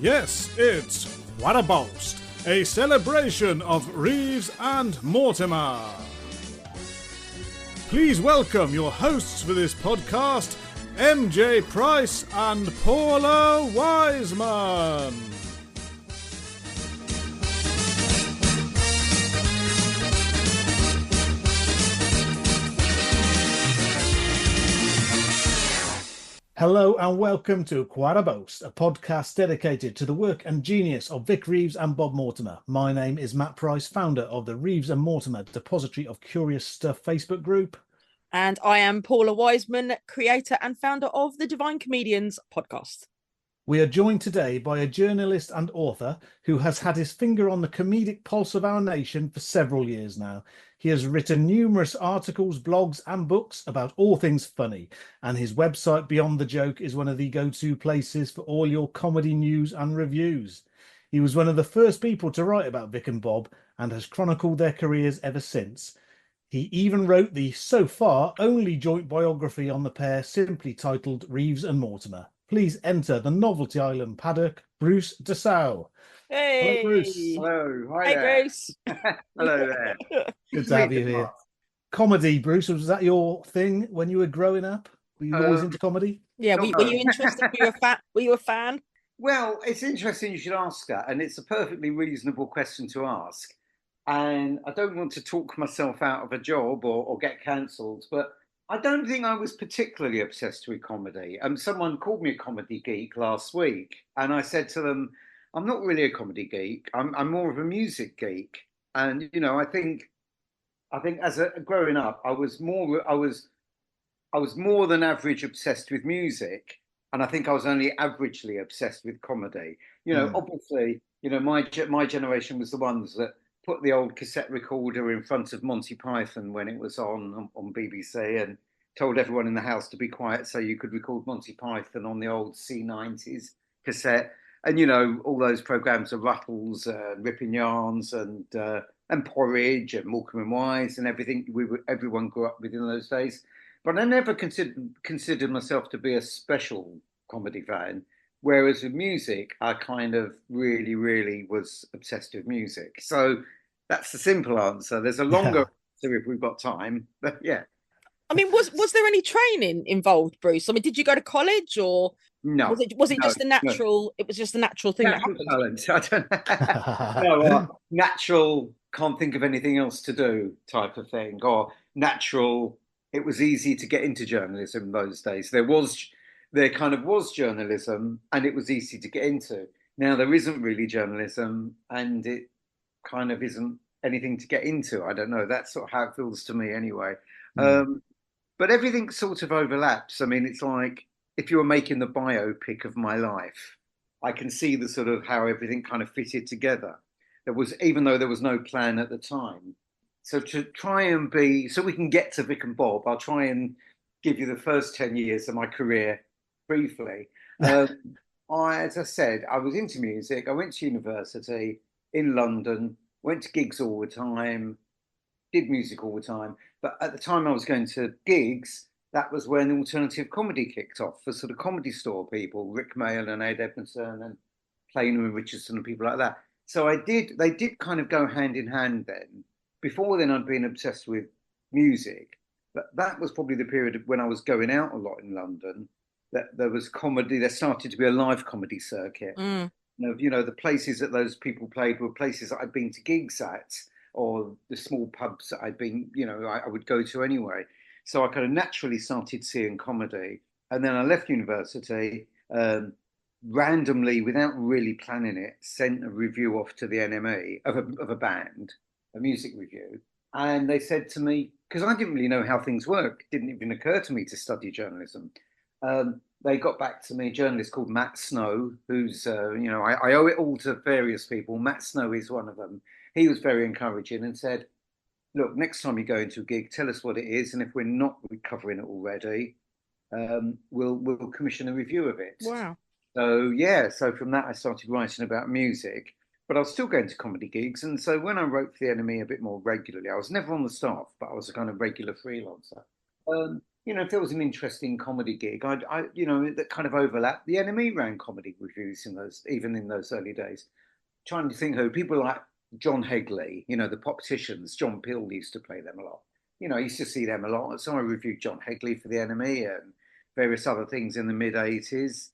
Yes, it's What a Boast, a celebration of Reeves and Mortimer. Please welcome your hosts for this podcast, MJ Price and Paula Wiseman. Hello and welcome to Quite a Boast, a podcast dedicated to the work and genius of Vic Reeves and Bob Mortimer. My name is Matt Price, founder of the Reeves and Mortimer Depository of Curious Stuff Facebook group. And I am Paula Wiseman, creator and founder of the Divine Comedians podcast. We are joined today by a journalist and author who has had his finger on the comedic pulse of our nation for several years now. He has written numerous articles, blogs and books about all things funny, and his website Beyond the Joke is one of the go-to places for all your comedy news and reviews. He was one of the first people to write about Vic and Bob and has chronicled their careers ever since. He even wrote the, so far, only joint biography on the pair, simply titled Reeves and Mortimer. Please enter the Novelty Island paddock, Bruce Dessau. Hey, hello, Bruce. Hello, hi hey, there. Bruce. Hello there. Good to have you here. Comedy, Bruce, was that your thing when you were growing up? Were you always into comedy? Yeah, were you interested? Were you a fan? Well, it's interesting you should ask that, and it's a perfectly reasonable question to ask. And I don't want to talk myself out of a job or get cancelled, but I don't think I was particularly obsessed with comedy. Someone called me a comedy geek last week, and I said to them, I'm not really a comedy geek. I'm more of a music geek. And you know, I think as growing up, I was more than average obsessed with music, and I think I was only averagely obsessed with comedy. You know, obviously, you know, my generation was the ones that put the old cassette recorder in front of Monty Python when it was on BBC and told everyone in the house to be quiet so you could record Monty Python on the old C90s cassette. And, you know, all those programs of Ruttles, Ripping Yarns and Porridge and Morecambe and Wise and everything everyone grew up with in those days. But I never considered myself to be a special comedy fan. Whereas with music, I kind of really, really was obsessed with music. So that's the simple answer. There's a longer answer if we've got time, but yeah. I mean, was there any training involved, Bruce? I mean, did you go to college or no? Was it just the natural? No. It was just the natural thing Natural that happened. talent. I don't know. Natural, can't think of anything else to do type of thing, or natural. It was easy to get into journalism in those days. There kind of was journalism and it was easy to get into. Now there isn't really journalism and it kind of isn't anything to get into. I don't know. That's sort of how it feels to me anyway. But everything sort of overlaps. I mean, it's like if you were making the biopic of my life, I can see the sort of how everything kind of fitted together. Even though there was no plan at the time. So to try and so we can get to Vic and Bob, I'll try and give you the first 10 years of my career briefly. As I said, I was into music. I went to university in London, went to gigs all the time, did music all the time. But at the time I was going to gigs, that was when alternative comedy kicked off for sort of comedy store people, Rick Mayall and Ed Edmondson and Plainham and Richardson and people like that. So they did kind of go hand in hand then. Before then, I'd been obsessed with music, but that was probably the period when I was going out a lot in London. That there was comedy. There started to be a live comedy circuit. You know, the places that those people played were places that I'd been to gigs at, or the small pubs that I'd been, you know, I would go to anyway. So I kind of naturally started seeing comedy, and then I left university randomly, without really planning it. Sent a review off to the NME of a band, a music review, and they said to me, because I didn't really know how things work, it didn't even occur to me to study journalism. They got back to me, a journalist called Matt Snow, who's, you know, I owe it all to various people. Matt Snow is one of them. He was very encouraging and said, look, next time you go into a gig, tell us what it is. And if we're not covering it already, we'll commission a review of it. Wow. So, yeah, so from that, I started writing about music. But I was still going to comedy gigs. And so when I wrote for the NME a bit more regularly, I was never on the staff, but I was a kind of regular freelancer. you know, if there was an interesting comedy gig, you know, that kind of overlapped. The NME ran comedy reviews in those, even in those early days. Trying to think who people like John Hegley, you know, the Popticians. John Peel used to play them a lot. You know, I used to see them a lot. So I reviewed John Hegley for the NME and various other things in the mid 80s.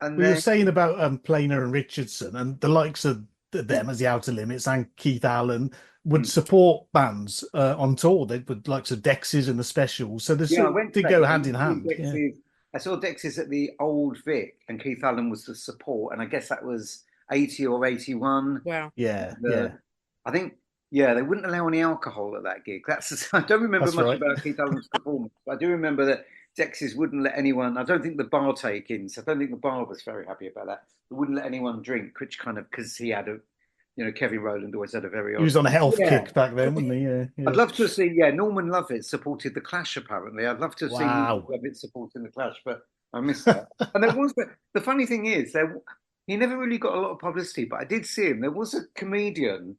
And We were then, saying about Planer and Richardson and the likes of them as the Outer Limits and Keith Allen would mm, support bands on tour. They would likes of Dexys and the Specials. So they yeah, I sort of went to did that go gig. I hand in went to hand. Yeah. Dexys. I saw Dexys at the Old Vic, and Keith Allen was the support. And I guess that was 80 or 81. Wow. Yeah. The, I think, yeah, they wouldn't allow any alcohol at that gig. I don't remember That's much right. about Keith Allen's performance, but I do remember that Dexys wouldn't let anyone. I don't think the bar take-ins. I don't think the bar was very happy about that. They wouldn't let anyone drink, which kind of because he had a, you know, Kevin Rowland always had a very He odd. was on a health Yeah, kick back then, wasn't he? Yeah. I'd Yeah. love to see. Yeah, Norman Lovett supported the Clash. Apparently, I'd love to see Norman Wow. Lovett supporting the Clash, but I missed that. And there was the funny thing is he never really got a lot of publicity, but I did see him. There was a comedian.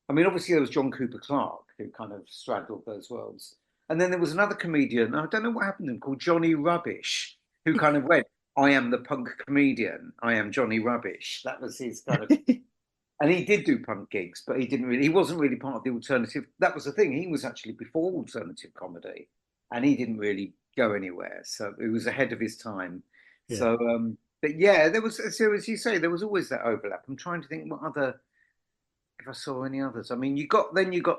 I mean, obviously there was John Cooper Clarke who kind of straddled those worlds, and then there was another comedian. I don't know what happened to him called Johnny Rubbish, who kind of went, "I am the punk comedian. I am Johnny Rubbish." That was his kind of. And he did do punk gigs, but he wasn't really part of the alternative. That was the thing. He was actually before alternative comedy, and he didn't really go anywhere. So it was ahead of his time. Yeah. So, but yeah, there was, so as you say, there was always that overlap. I'm trying to think what other, if I saw any others. I mean, you got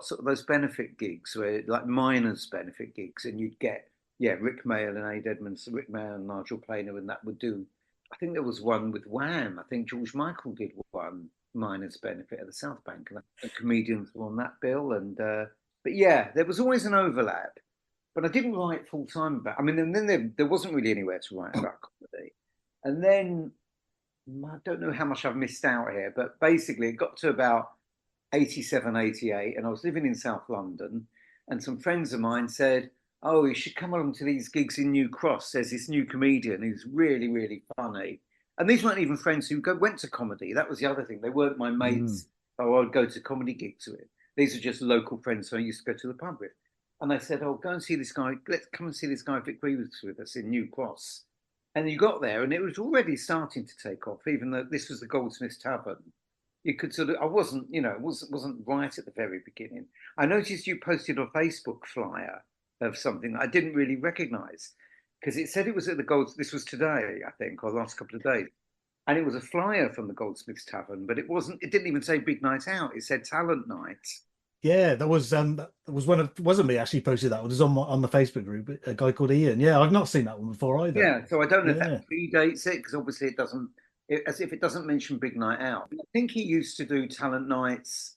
sort of those benefit gigs where like miners' benefit gigs, and you'd get, yeah, Rick Mayall and Ade Edmonds, Rick Mayall and Nigel Planer, and that would do. I think there was one with Wham. I think George Michael did one miners' benefit at the South Bank, and the comedians were on that bill. And but yeah, there was always an overlap. But I didn't write full time about. I mean, and then there wasn't really anywhere to write about comedy. And then I don't know how much I've missed out here, but basically it got to about 87, 88, and I was living in South London, and some friends of mine said, "Oh, you should come along to these gigs in New Cross. There's this new comedian who's really, really funny." And these weren't even friends who went to comedy. That was the other thing. They weren't my mates. Oh, I'd go to comedy gigs with. These are just local friends who I used to go to the pub with. And they said, "Oh, go and see this guy. Let's come and see this guy Vic Reeves with us in New Cross." And you got there, and it was already starting to take off, even though this was the Goldsmiths Tavern. You could sort of, I wasn't, you know, wasn't right at the very beginning. I noticed you posted a Facebook flyer of something that I didn't really recognise because it said it was at the this was today, I think, or the last couple of days. And it was a flyer from the Goldsmiths Tavern, but it didn't even say Big Night Out. It said Talent Night. Yeah, that was one of wasn't me actually posted that one. It was on the Facebook group, a guy called Ian. Yeah, I've not seen that one before either. Yeah, so I don't know if Yeah. that predates it because obviously it doesn't, as if it doesn't mention Big Night Out. I think he used to do talent nights.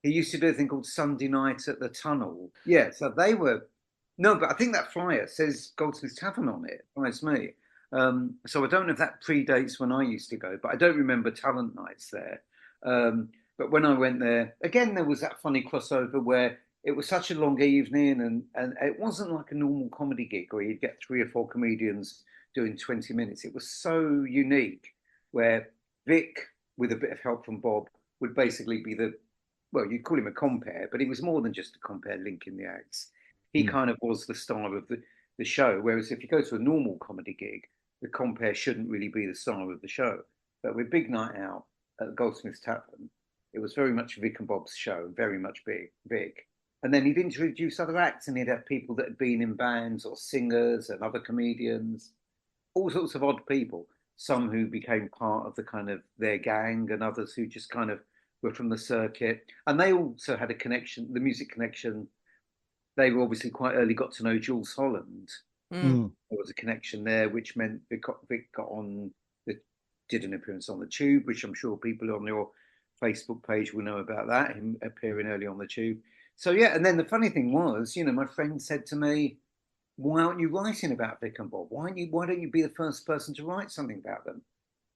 He used to do a thing called Sunday Night at the Tunnel. Yeah, so they were, no, but I think that flyer says Goldsmith's Tavern on it. That's me. So I don't know if that predates when I used to go, but I don't remember talent nights there. But when I went there, again, there was that funny crossover where it was such a long evening, and it wasn't like a normal comedy gig where you'd get 3 or 4 comedians doing 20 minutes. It was so unique where Vic, with a bit of help from Bob, would basically be well, you'd call him a compere, but he was more than just a compere linking the acts. He kind of was the star of the show. Whereas if you go to a normal comedy gig, the compere shouldn't really be the star of the show. But with Big Night Out at the Goldsmiths Tavern, it was very much Vic and Bob's show, very much Vic. And then he'd introduce other acts, and he'd have people that had been in bands or singers and other comedians, all sorts of odd people. Some who became part of the kind of their gang, and others who just kind of were from the circuit. And they also had a connection, the music connection. They were obviously quite early got to know Jules Holland. Mm. There was a connection there, which meant Vic got on, did an appearance on the Tube, which I'm sure people on your Facebook page will know about that, him appearing early on the Tube. So yeah, and then the funny thing was, you know, my friend said to me, "Why aren't you writing about Vic and Bob? Why don't you be the first person to write something about them?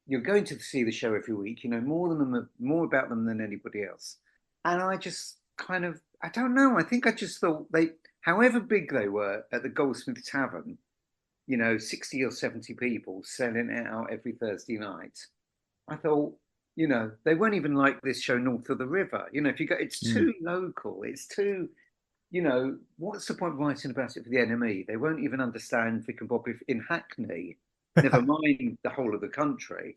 You're going to see the show every week. You know more about them than anybody else." And I just kind of, I don't know. I think I just thought however big they were at the Goldsmith Tavern, you know, 60 or 70 people selling it out every Thursday night. I thought, you know, they weren't even like this show North of the River. You know, if you go, it's too local. It's too, you know, what's the point of writing about it for the NME? They won't even understand Vic and Bob if in Hackney, never mind the whole of the country.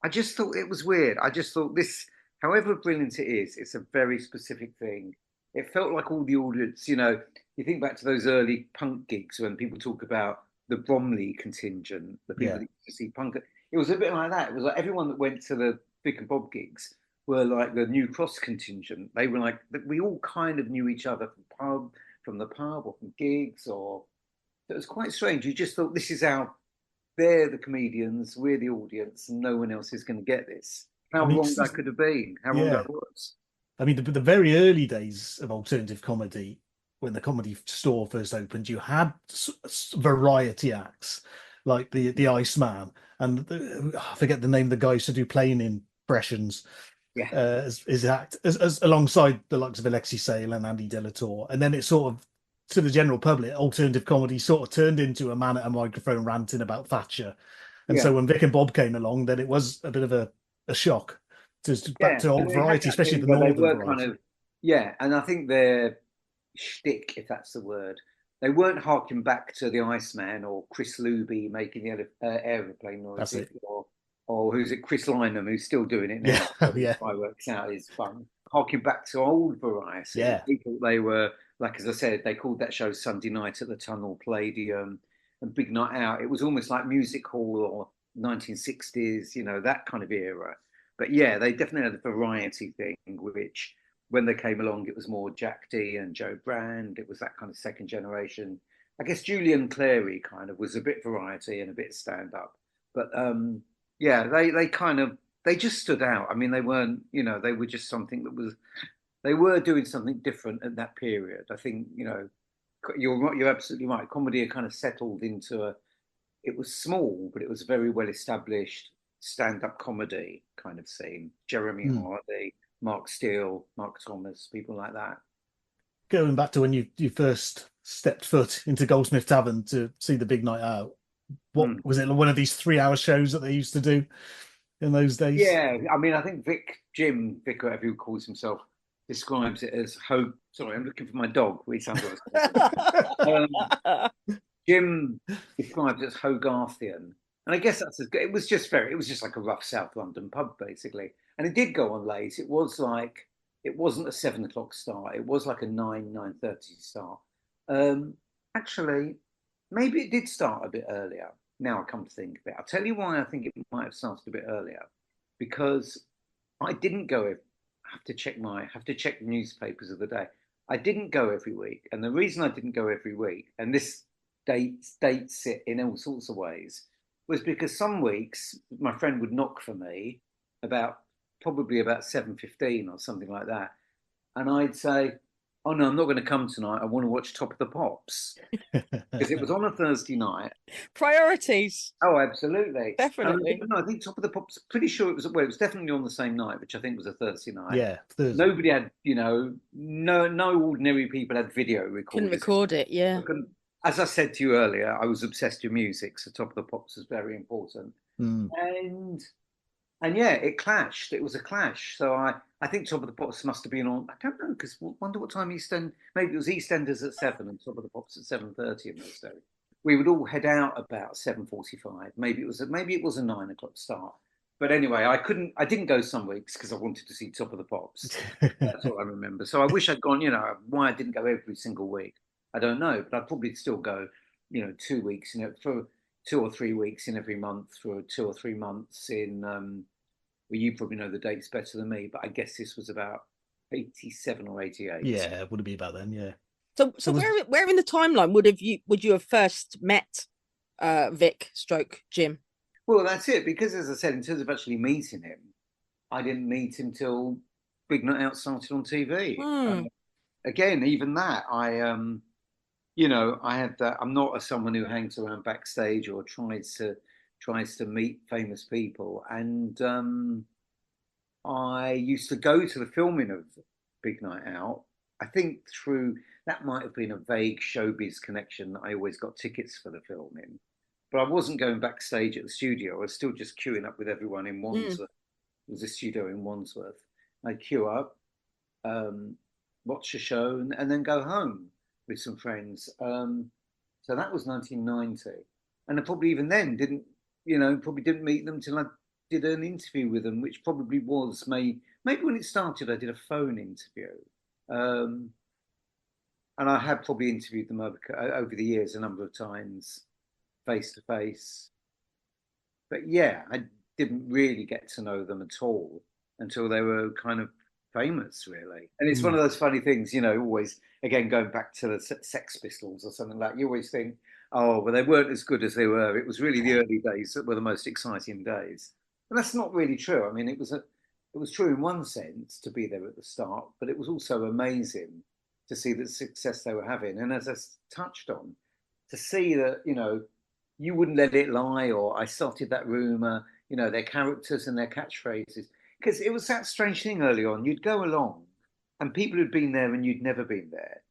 I just thought it was weird. I just thought this, however brilliant it is, it's a very specific thing. It felt like all the audience, you know, you think back to those early punk gigs when people talk about the Bromley contingent, the people Yeah. that used to see punk. It was a bit like that. It was like everyone that went to the Vic and Bob gigs were like the New Cross contingent. They were like, we all kind of knew each other from the pub or from gigs, or it was quite strange. You just thought this is our they're the comedians, we're the audience, and no one else is going to get this. I How mean, wrong that could have been, how wrong yeah. that was. I mean, the very early days of alternative comedy, when the Comedy Store first opened, you had variety acts like the Iceman and I forget the name of the guy who used to do plane impressions. Yeah, As his act as alongside the likes of Alexi Sale and Andy Delator, and then it sort of to the general public, alternative comedy sort of turned into a man at a microphone ranting about Thatcher. And yeah, so when Vic and Bob came along, then it was a bit of a shock to back yeah. to And old they had variety, that especially thing the where they northern were kind variety. of, yeah, and I think their shtick, if that's the word, they weren't harking back to the Iceman or Chris Luby making the aeroplane That's noises, it. or who's it, Chris Lynham, who's still doing it Yeah, now. So yeah, fireworks out is fun. Harking back to old variety. yeah. People they were like, as I said, they called that show Sunday Night at the Tunnel Palladium and Big Night Out. It was almost like music hall or 1960s, you know, that kind of era. But yeah, they definitely had a variety thing, which when they came along, it was more Jack D and Joe Brand. It was that kind of second generation. I guess Julian Clary kind of was a bit variety and a bit stand up. But yeah, they kind of they just stood out. I mean, they weren't, you know, they were just something that was they were doing something different at that period. I think, you know, you're absolutely right. Comedy had kind of settled into a it was small, but it was very well established stand-up comedy kind of scene. Jeremy Hmm. Hardy, Mark Steele, Mark Thomas, people like that. Going back to when you first stepped foot into Goldsmith Tavern to see the Big Night Out, what Mm. was it? One of these 3 hour shows that they used to do in those days? Yeah, I mean, I think Vic, whatever he calls himself, describes it as hope. Sorry, I'm looking for my dog. We sound Jim describes it as Hogarthian, and I guess that's as good. It was just like a rough South London pub basically, and it did go on late. It was like it wasn't a 7 o'clock start. It was like a 9:30 start. Um, Actually, maybe it did start a bit earlier. Now I come to think of it, I'll tell you why I think it might have started a bit earlier, because I didn't go. Have to check the newspapers of the day. I didn't go every week, and the reason I didn't go every week, and this dates it in all sorts of ways, was because some weeks my friend would knock for me about probably about 7:15 or something like that, and I'd say, "Oh no, I'm not going to come tonight. I want to watch Top of the Pops," because it was on a Thursday night. Priorities, Oh, absolutely. definitely. No, I think Top of the Pops. Pretty sure it was. Well, it was definitely on the same night, which I think was a Thursday night. Yeah, Thursday. Nobody had, you know, no ordinary people had video Couldn't recorders. record it, yeah. As I said to you earlier, I was obsessed with music, so Top of the Pops was very important. Mm. And and yeah, it clashed. It was a clash. So I think Top of the Pops must have been on. I don't know because wonder what time Eastend. Maybe it was EastEnders at 7 and Top of the Pops at 7:30 in those days. We would all head out about 7:45. Maybe it was a 9 o'clock start. But anyway, I didn't go some weeks because I wanted to see Top of the Pops. That's all I remember. So I wish I'd gone. You know why I didn't go every single week. I don't know, but I'd probably still go. You know, 2 weeks. You know, for 2 or 3 weeks in every month for 2 or 3 months in. Well, you probably know the dates better than me, but I guess this was about 87 or 88. Yeah, would it be about then? Yeah. So where in the timeline would you have first met Vic stroke Jim? Well, that's it. Because as I said, in terms of actually meeting him, I didn't meet him till Big Night Out started on TV. Again, even that, you know, I had that. I'm not someone who hangs around backstage or tries to meet famous people, and I used to go to the filming of Big Night Out. I think through that might have been a vague showbiz connection that I always got tickets for the filming, but I wasn't going backstage at the studio. I was still just queuing up with everyone in Wandsworth. It was a studio in Wandsworth. I'd queue up. watch a show, and then go home with some friends. So that was 1990, and I probably even then didn't, probably didn't meet them till I did an interview with them, which probably was maybe when it started, I did a phone interview. And I had probably interviewed them over the years a number of times, face to face. But yeah, I didn't really get to know them at all until they were kind of famous, really. And it's one of those funny things, always, again, going back to the Sex Pistols or something like that, you always think, oh, well, they weren't as good as they were. It was really the early days that were the most exciting days. And that's not really true. I mean, it was true in one sense to be there at the start, but it was also amazing to see the success they were having. And as I touched on, to see that, you wouldn't let it lie, or I started that rumour, their characters and their catchphrases. Because it was that strange thing early on. You'd go along and people who'd been there and you'd never been there,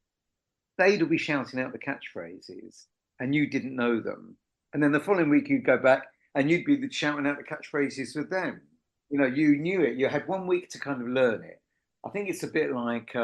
they'd all be shouting out the catchphrases and you didn't know them. And then the following week you'd go back and you'd be shouting out the catchphrases with them. You knew it. You had 1 week to kind of learn it. I think it's a bit like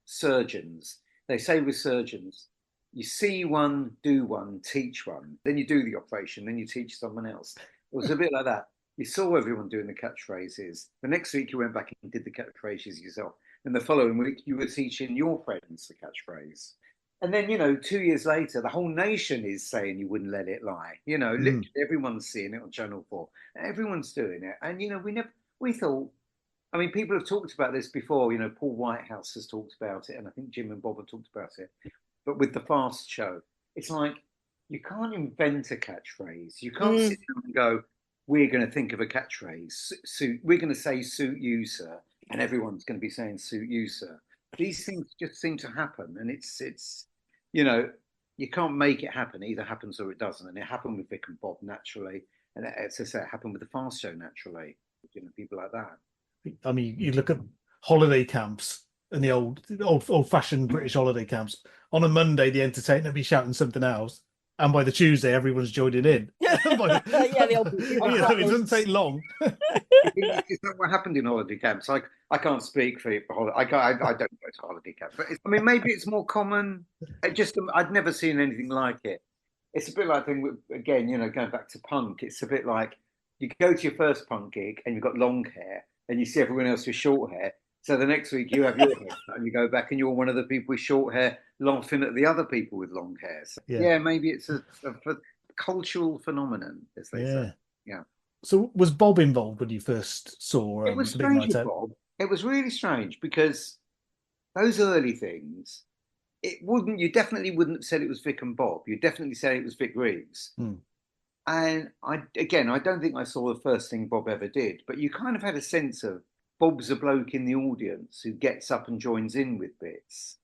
surgeons. They say with surgeons, you see one, do one, teach one. Then you do the operation, then you teach someone else. It was a bit like that. You saw everyone doing the catchphrases. The next week you went back and did the catchphrases yourself. And the following week you were teaching your friends the catchphrase. And then, 2 years later, the whole nation is saying you wouldn't let it lie. Literally everyone's seeing it on Channel 4. Everyone's doing it. And, we thought, I mean, people have talked about this before. Paul Whitehouse has talked about it. And I think Jim and Bob have talked about it. But with the Fast Show, it's like you can't invent a catchphrase. You can't sit down and go, we're going to think of a catchphrase. We're going to say, suit you, sir. And everyone's going to be saying, suit you, sir. These things just seem to happen. And it's you can't make it happen. It either happens or it doesn't. And it happened with Vic and Bob naturally. And as I say, it happened with the Fast Show naturally. People like that. I mean, you look at holiday camps and the old-fashioned British holiday camps. On a Monday, the entertainer will be shouting something else, and by the Tuesday, everyone's joining in. It doesn't take long. Is that what happened in holiday camps? I can't speak for holiday. I don't go to holiday camps, but maybe it's more common. I'd never seen anything like it. It's a bit like again, going back to punk. It's a bit like you go to your first punk gig and you've got long hair, and you see everyone else with short hair. So the next week you have your hair and you go back and you're one of the people with short hair laughing at the other people with long hair. So, maybe it's a cultural phenomenon, as they say. Yeah. So was Bob involved when you first saw it was strange with Bob. It was really strange because those early things, you definitely wouldn't have said it was Vic and Bob. You definitely said it was Vic Reeves. And I don't think I saw the first thing Bob ever did, but you kind of had a sense of Bob's a bloke in the audience who gets up and joins in with bits.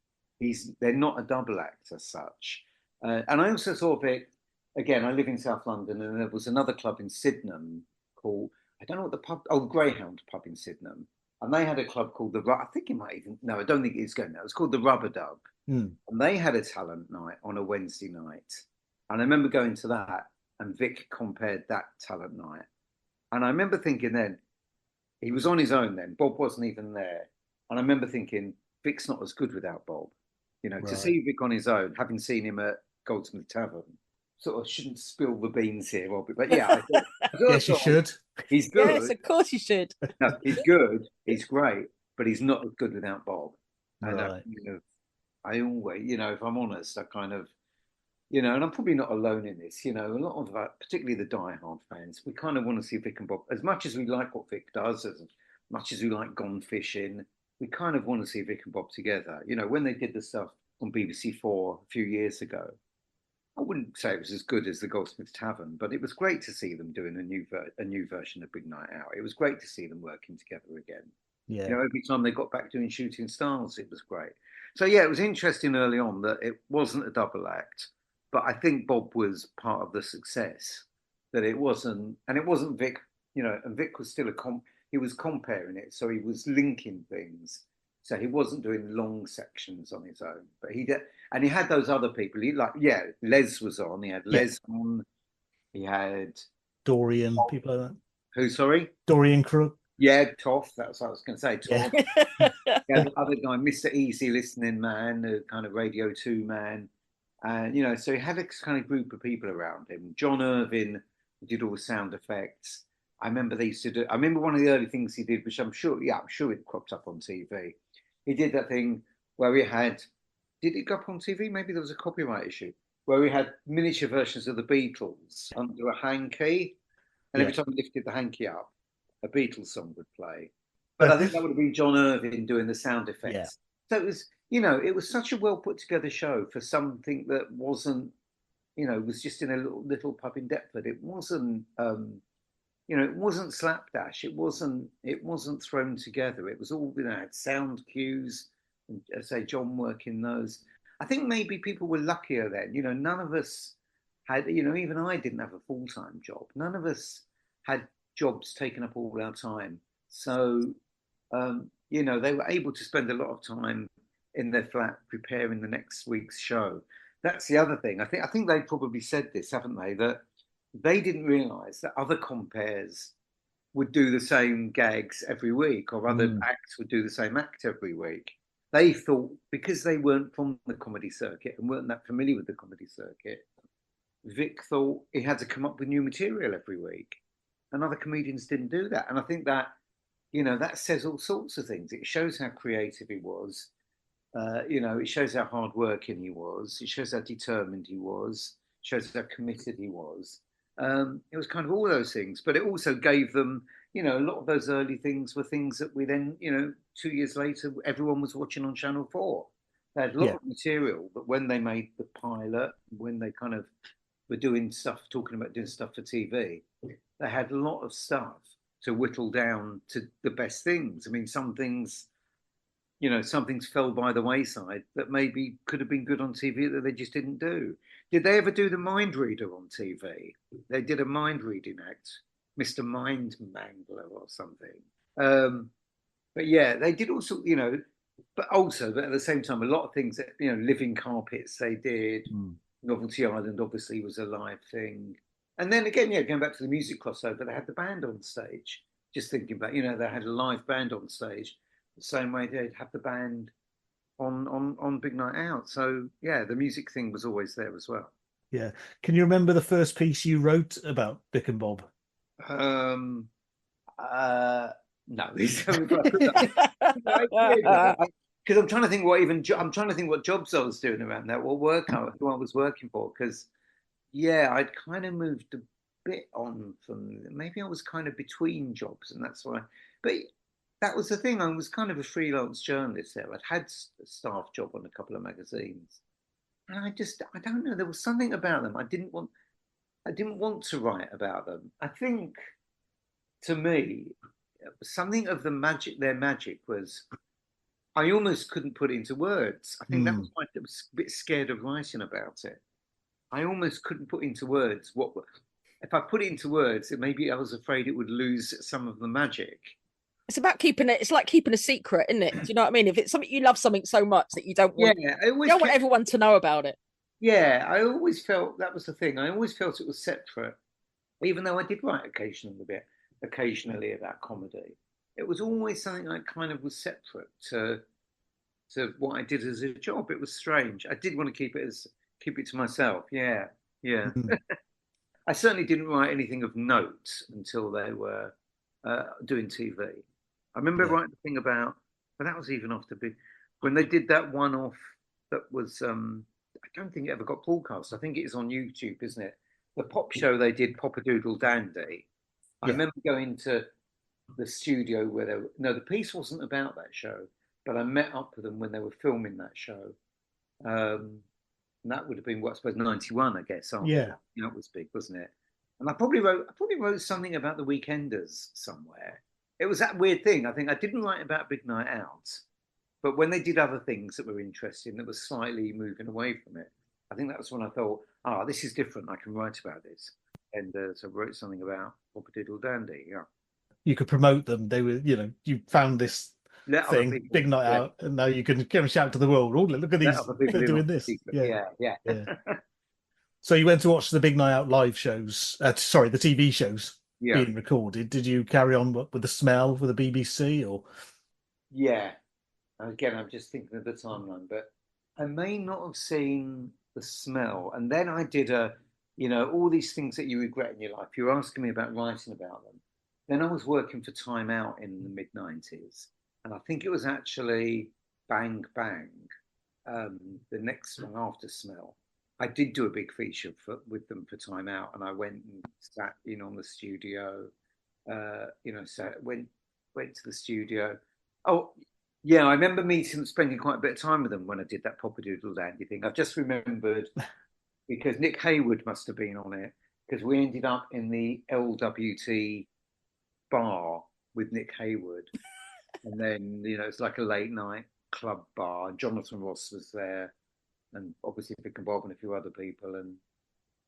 They're not a double act as such. And I also saw Vic, again, I live in South London, and there was another club in Sydenham called, I don't know what the pub, Greyhound pub in Sydenham. And they had a club called I think it might even, no, I don't think it's going now. It's called the Rubber Dub. And they had a talent night on a Wednesday night. And I remember going to that, and Vic compared that talent night. And I remember thinking then, he was on his own then. Bob wasn't even there. And I remember thinking, Vic's not as good without Bob. To see Vic on his own, having seen him at Goldsmith Tavern, sort of shouldn't spill the beans here, Robbie. But yeah, I thought, yes, you should. He's good. Yes, of course you should. No, he's good. He's great. But he's not as good without Bob. And I always, if I'm honest, I kind of, and I'm probably not alone in this, a lot of particularly the diehard fans, we kind of want to see Vic and Bob, as much as we like what Vic does, as much as we like Gone Fishing, we kind of want to see Vic and Bob together. When they did the stuff on BBC4 a few years ago, I wouldn't say it was as good as the Goldsmith Tavern, but it was great to see them doing a new version of Big Night Out. It was great to see them working together again. Yeah. Every time they got back doing Shooting Stars, it was great. So yeah, it was interesting early on that it wasn't a double act. But I think Bob was part of the success, that it wasn't Vic, and Vic was still he was comparing it. So he was linking things. So he wasn't doing long sections on his own, but he did. And he had those other people. Les was on, he had Les on, he had Dorian, people like that. Who, sorry? Dorian Crook. Yeah, Toff. That's what I was going to say. Yeah. Toff. Yeah, the other guy, Mr. Easy Listening Man, the kind of Radio 2 man. And, you know, so he had a kind of group of people around him. John Irvin did all the sound effects. I remember they used to do, I remember one of the early things he did, which I'm sure it cropped up on TV. He did that thing where he had, did it go up on TV? Maybe there was a copyright issue, where we had miniature versions of the Beatles under a hanky. And every time we lifted the hanky up, a Beatles song would play. But I think that would have been John Irvin doing the sound effects. Yeah. So it was, you know, it was such a well put together show for something that wasn't, you know, was just in a little pub in Deptford. It wasn't, you know, it wasn't slapdash. It wasn't thrown together. It was all, you know, had sound cues, and say John working those. I think maybe people were luckier then. You know, none of us had, you know, even I didn't have a full-time job. None of us had jobs taking up all our time. So, you know, they were able to spend a lot of time in their flat preparing the next week's show. That's the other thing. I think they probably said this, haven't they? That they didn't realise that other compares would do the same gags every week, or other acts would do the same act every week. They thought, because they weren't from the comedy circuit and weren't that familiar with the comedy circuit, Vic thought he had to come up with new material every week. And other comedians didn't do that. And I think that, you know, that says all sorts of things. It shows how creative he was. You know, it shows how hardworking he was. It shows how determined he was. It shows how committed he was. It was kind of all those things. But it also gave them, you know, a lot of those early things were things that we then, you know, 2 years later, everyone was watching on Channel 4. They had a lot of material, but when they made the pilot, when they kind of were doing stuff, talking about doing stuff for TV, they had a lot of stuff to whittle down to the best things. I mean, some things, you know, some things fell by the wayside that maybe could have been good on TV that they just didn't do. Did they ever do the mind reader on TV? They did a mind reading act, Mr. Mind Mangler or something. But yeah, they did also, you know, but at the same time, a lot of things that, you know, Living Carpets they did. Novelty Island obviously was a live thing. And then again, yeah, going back to the music crossover, they had the band on stage. Just thinking about, you know, they had a live band on stage, the same way they'd have the band on Big Night Out. So yeah, the music thing was always there as well. Yeah. Can you remember the first piece you wrote about Vic and Bob? No, because I'm trying to think what jobs I was doing around that, who I was working for. Because yeah, I'd kind of moved a bit on from, maybe I was kind of between jobs, and that's why. But that was the thing. I was kind of a freelance journalist there. I'd had a staff job on a couple of magazines, and I don't know. There was something about them. I didn't want to write about them. I think, to me, something of their magic was, I almost couldn't put it into words. I think that was why I was a bit scared of writing about it. I almost couldn't put into words if I put it into words, maybe I was afraid it would lose some of the magic. It's about keeping it. It's like keeping a secret, isn't it? Do you know what I mean? If it's something you love something so much that you don't want, want everyone to know about it. Yeah, I always felt that was the thing. I always felt it was separate, even though I did write occasionally about comedy. It was always something that kind of was separate to what I did as a job. It was strange. I did want to keep it to myself. Yeah. I certainly didn't write anything of note until they were doing TV. I remember writing the thing about, but that was even after when they did that one-off that was, I don't think it ever got broadcast. I think it is on YouTube, isn't it? The pop show they did, Pop-a-Doodle Dandy. I remember going to the studio where the piece wasn't about that show, but I met up with them when they were filming that show. And that would have been, I suppose, 91, I guess. That was big, wasn't it? And I probably wrote something about the Weekenders somewhere. It was that weird thing. I think I didn't write about Big Night Out, but when they did other things that were interesting, that was slightly moving away from it, I think that was when I thought, this is different. I can write about this. And so I wrote something about Pop-a-Doodle Dandy. Yeah, you could promote them. They were, you know, you found this thing, Big Night Out, and now you can come shout to the world. Oh, look at these, they're doing this. Yeah. So you went to watch the Big Night Out live shows. The TV shows. being recorded, did you carry on with the smell with the BBC or? Yeah. Again, I'm just thinking of the timeline, but I may not have seen the smell. And then I did all these things that you regret in your life. You're asking me about writing about them. Then I was working for Time Out in the mid-90s. And I think it was actually Bang Bang, the next one after Smell. I did do a big feature with them for Time Out, and I went and sat in on the studio. Went to the studio. Oh, yeah, I remember spending quite a bit of time with them when I did that Poppadoodle Dandy thing. I've just remembered because Nick Haywood must have been on it, because we ended up in the LWT bar with Nick Haywood. And then, it's like a late night club bar. Jonathan Ross was there, and obviously Vic and Bob and a few other people. And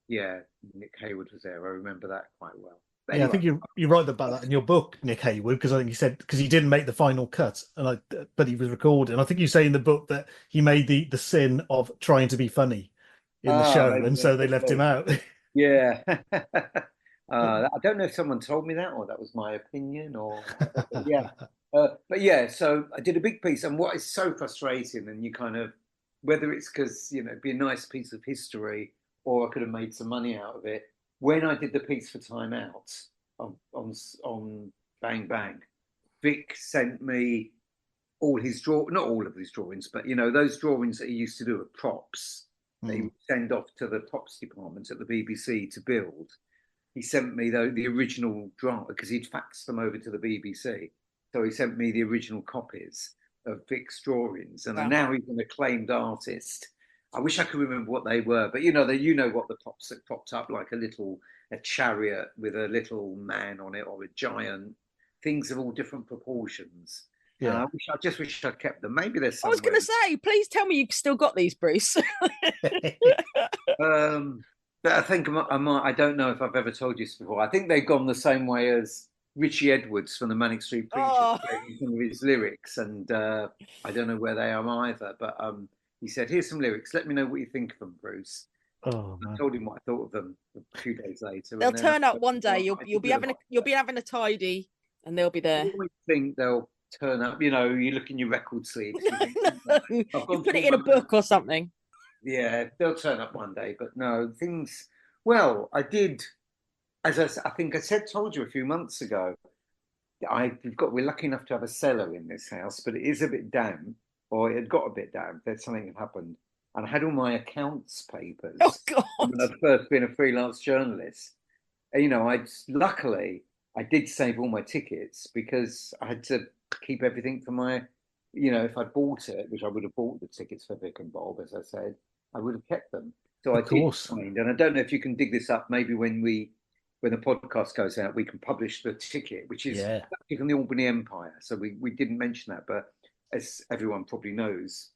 yeah, Nick Haywood was there. I remember that quite well. But anyway, I think you write about that in your book, Nick Haywood, because I think you said because he didn't make the final cut, but he was recorded. And I think you say in the book that he made the sin of trying to be funny in the show, and so they left him out. Yeah. I don't know if someone told me that or that was my opinion or yeah. But yeah, so I did a big piece, and what is so frustrating, and you kind of, whether it's because it'd be a nice piece of history or I could have made some money out of it. When I did the piece for Time Out on Bang Bang, Vic sent me not all of his drawings, but those drawings that he used to do of props that he would send off to the props departments at the BBC to build. He sent me the original draft because he'd faxed them over to the BBC. So he sent me the original copies of Vic's drawings, and now he's an acclaimed artist. I wish I could remember what they were, but what the props that popped up, like a chariot with a little man on it, or a giant, things of all different proportions. Yeah, I just wish I'd kept them. Maybe there's somewhere. I was going to say, please tell me you've still got these, Bruce. But I think I might. I don't know if I've ever told you this before. I think they've gone the same way as Richie Edwards from the Manic Street Preachers, some of his lyrics, and I don't know where they are either. But he said, "Here's some lyrics. Let me know what you think of them, Bruce." Oh, I told him what I thought of them a few days later. They'll turn up one day. You'll be having a tidy, and they'll be there. I always think they'll turn up. You look in your record sleeves. You put it in a book or something. Yeah, they'll turn up one day, but no, things. Well, I did, as I think I told you a few months ago. We're lucky enough to have a cellar in this house, but it is a bit damp, or it had got a bit damp. There's something that happened, and I had all my accounts papers. Oh God! When I'd first been a freelance journalist, luckily I did save all my tickets because I had to keep everything for my. If I'd bought it, which I would have bought the tickets for Vic and Bob, as I said, I would have kept them. So I did find, and I don't know if you can dig this up. Maybe when the podcast goes out, we can publish the ticket, which is from the Albany Empire. So we didn't mention that, but as everyone probably knows,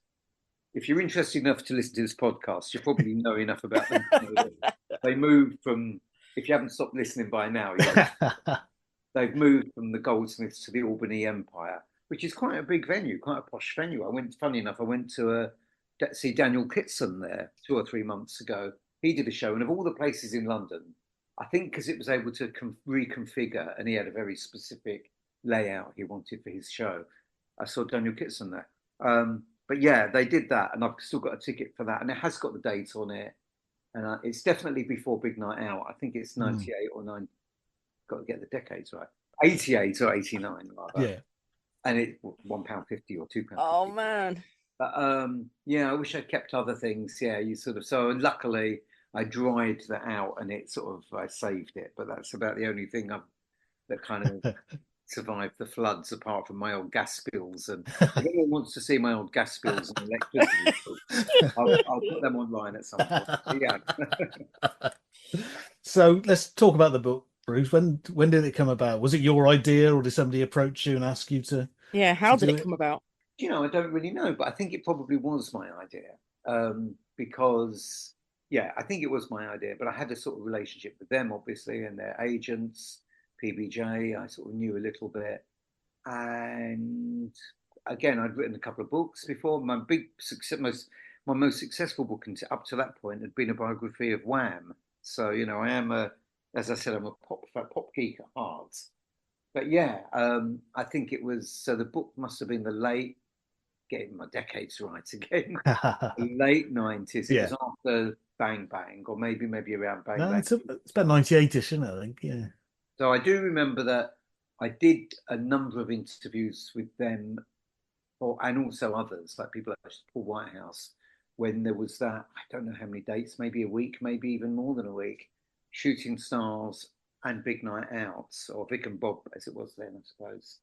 if you're interested enough to listen to this podcast, you probably know enough about them. They moved from, if you haven't stopped listening by now, they've moved from the Goldsmiths to the Albany Empire, which is quite a big venue, quite a posh venue. Funny enough, I went to see Daniel Kitson there 2 or 3 months ago. He did a show, and of all the places in London, I think because it was able to reconfigure, and he had a very specific layout he wanted for his show, I saw Daniel Kitson there. But yeah, they did that, and I've still got a ticket for that, and it has got the date on it, and it's definitely before Big Night Out. I think it's 98 or 9. Got to get the decades right. 88 or 89, rather. Yeah. And it's £1.50 or £2. Oh man! But yeah, I wish I'd kept other things. Yeah, so luckily I dried that out, and I saved it. But that's about the only thing that kind of survived the floods, apart from my old gas bills. And if anyone wants to see my old gas bills and electricity bills, I'll put them online at some point. Yeah. So let's talk about the book, Bruce. When did it come about? Was it your idea, or did somebody approach you and ask you to? Yeah, how did it come about? I don't really know, but I think it probably was my idea, because I think it was my idea. But I had a sort of relationship with them, obviously, and their agents, PBJ. I sort of knew a little bit, and again, I'd written a couple of books before. My most successful book up to that point had been a biography of Wham. So I am a as I said, I'm a pop geek at heart. But yeah, I think it was, so the book must have been getting my decades right again, late 90s. It was after Bang Bang, or maybe around Bang Bang. It's about 98-ish, isn't it? I think, yeah. So I do remember that I did a number of interviews with them, and also others, like people like Paul Whitehouse, when there was that, I don't know how many dates, maybe a week, maybe even more than a week, Shooting Stars and Big Night Out, or Vic and Bob as it was then, I suppose,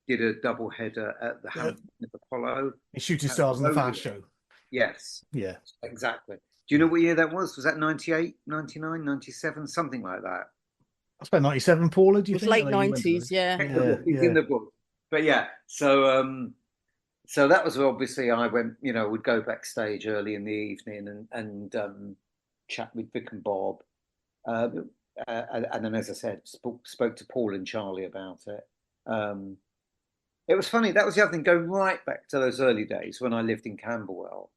did a double header at the Hampton Apollo. Shooting Stars on the Fast Show. Yes. Yeah. Exactly. Do you know what year that was? Was that 98, 99, 97, something like that? That's about 97, Paula, do you it was think? late 90s, yeah. It's in the book. But yeah, so that was obviously, I went, would go backstage early in the evening and chat with Vic and Bob. And then, as I said, spoke to Paul and Charlie about it. It was funny. That was the other thing. Go right back to those early days when I lived in Camberwell.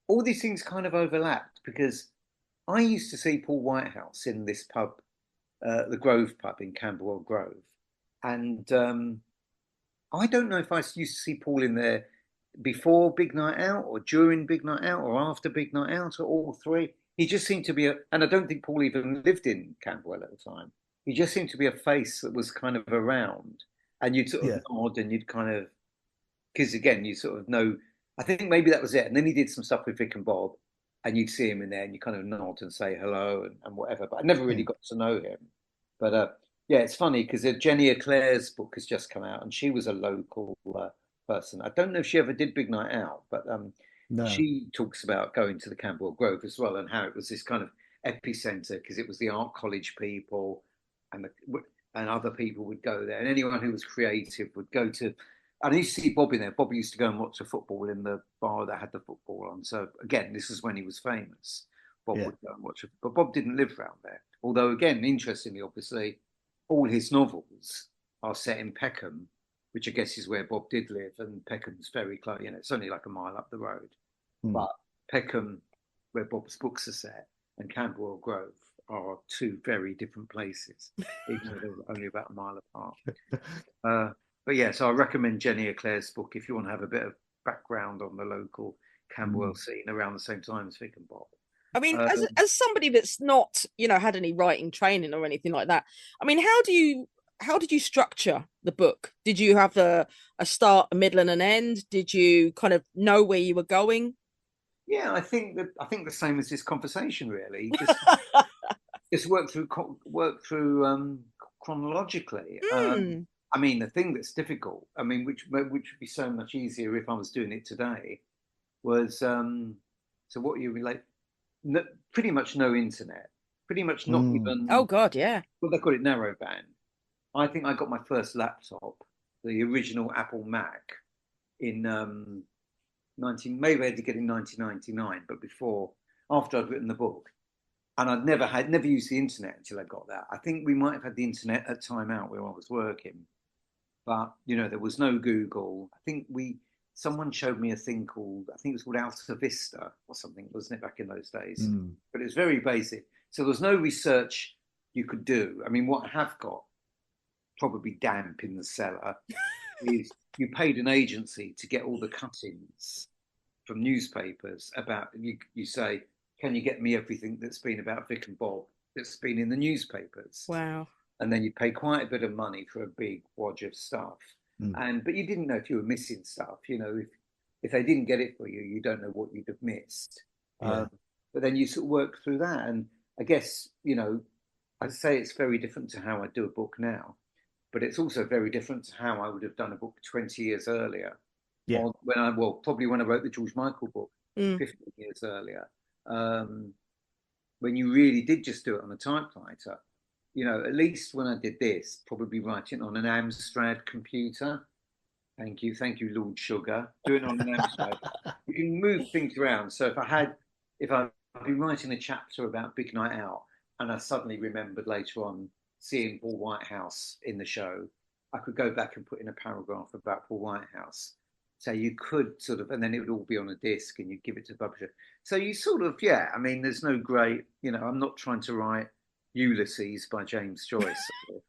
All these things kind of overlapped because I used to see Paul Whitehouse in this pub, the Grove pub in Camberwell Grove. And I don't know if I used to see Paul in there before Big Night Out or during Big Night Out or after Big Night Out or all three. He just seemed to be and I don't think Paul even lived in Camberwell at the time. He just seemed to be a face that was kind of around, and you'd sort of nod and you'd kind of, because again, you sort of know, I think maybe that was it. And then he did some stuff with Vic and Bob, and you'd see him in there and you kind of nod and say hello and whatever. But I never really got to know him. But yeah, it's funny because Jenny Eclair's book has just come out, and she was a local person. I don't know if she ever did Big Night Out, but she talks about going to the Camberwell Grove as well, and how it was this kind of epicenter because it was the art college people and other people would go there, and anyone who was creative would go to. And I used to see Bob in there. Bob used to go and watch the football in the bar that had the football on. So again, this is when he was famous. Bob would go and watch it, but Bob didn't live around there. Although again, interestingly, obviously, all his novels are set in Peckham, which I guess is where Bob did live, and Peckham's very close. It's only like a mile up the road. But Peckham, where Bob's books are set, and Camberwell Grove are two very different places, even though they're only about a mile apart. But yeah, so I recommend Jenny Eclair's book if you want to have a bit of background on the local Camberwell scene around the same time as Vic and Bob. I mean, as somebody that's not, had any writing training or anything like that, I mean, how did you structure the book? Did you have a start, a middle, and an end? Did you kind of know where you were going? Yeah, I think the same as this conversation, really. Just work through chronologically. I mean, the thing that's difficult, I mean, which would be so much easier if I was doing it today, was so what you relate. Pretty much no internet. Pretty much not even. Oh God, yeah. Well, they call it narrowband. I think I got my first laptop, the original Apple Mac, in maybe I had to get in 1999, but after I'd written the book, and I'd never used the internet until I got that. I think we might have had the internet at Time Out where I was working, but there was no Google. I think someone showed me a thing called, I think it was called Alta Vista or something, wasn't it, back in those days? But it was very basic. So there was no research you could do. I mean, what I have got, probably damp in the cellar, is you paid an agency to get all the cuttings from newspapers about, you say, can you get me everything that's been about Vic and Bob that's been in the newspapers? Wow. And then you pay quite a bit of money for a big wad of stuff. But you didn't know if you were missing stuff. If they didn't get it for you, you don't know what you'd have missed. But then you sort of work through that. And I guess, I'd say it's very different to how I do a book now, but it's also very different to how I would have done a book 20 years earlier. Yeah. Or probably when I wrote the George Michael book 15 years earlier, when you really did just do it on a typewriter. At least when I did this, probably writing on an Amstrad computer. Thank you, Lord Sugar. Doing it on an Amstrad. You can move things around. So if I've been writing a chapter about Big Night Out, and I suddenly remembered later on seeing Paul Whitehouse in the show, I could go back and put in a paragraph about Paul Whitehouse. So you could sort of, and then it would all be on a disc, and you'd give it to the publisher. So you sort of, I mean, there's no great, I'm not trying to write Ulysses by James Joyce, or,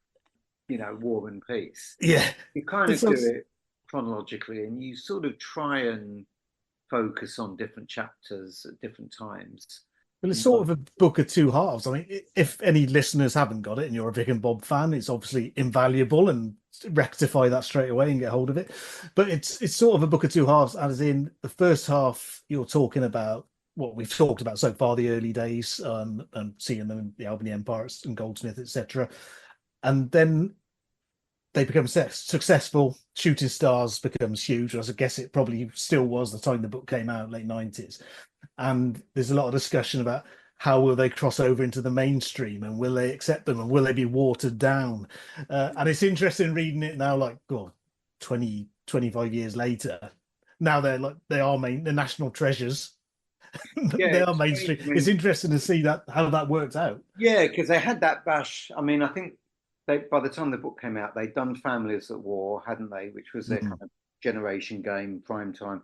War and Peace. Yeah. You kind of It's do also- it chronologically, and you sort of try and focus on different chapters at different times. Well, it's sort of a book of two halves. I mean, if any listeners haven't got it and you're a Vic and Bob fan, it's obviously invaluable, and rectify that straight away and get hold of it. But it's sort of a book of two halves, as in the first half, you're talking about what we've talked about so far, the early days, and seeing them in the Albany Empire and Goldsmith, etc. And then they become successful. Shooting Stars becomes huge, as I guess it probably still was the time the book came out, late 90s. And there's a lot of discussion about how will they cross over into the mainstream, and will they accept them, and will they be watered down. And it's interesting reading it now, like 20, 25 years later. Now they're national treasures. They are mainstream. It's interesting to see how that worked out. Yeah, because they had that bash. I mean, I think by the time the book came out, they'd done Families at War, hadn't they? Which was their kind of generation game, prime time.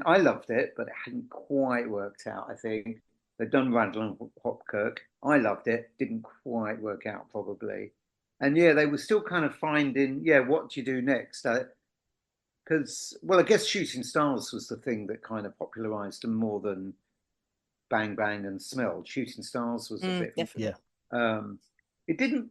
I loved it, but it hadn't quite worked out. I think they'd done Randall and Hopkirk. I loved it, didn't quite work out probably. And yeah, they were still kind of finding, what do you do next? Because, I guess Shooting Stars was the thing that kind of popularized them more than Bang Bang and Smell. Shooting Stars was a bit, definitely. It didn't.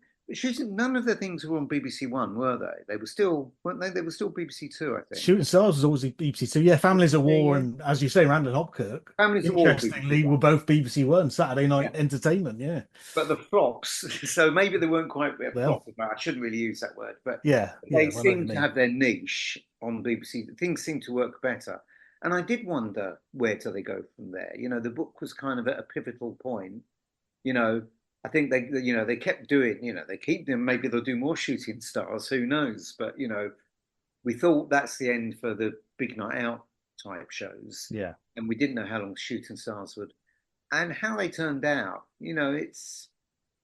None of the things were on BBC One, were they? They were still, weren't they? They were still BBC Two, I think. Shooting Stars was always BBC Two. Yeah, Families at War, and as you say, Randall and Hopkirk. Families at War, interestingly, were both BBC One, Saturday night entertainment. Yeah, but the flops. So maybe they weren't quite flop. I shouldn't really use that word, but they seem to have their niche on BBC. Things seem to work better. And I did wonder, where do they go from there? The book was kind of at a pivotal point. I think they kept doing, they keep them. Maybe they'll do more Shooting Stars. Who knows? But we thought that's the end for the big night out type shows. Yeah, and we didn't know how long Shooting Stars would, and how they turned out.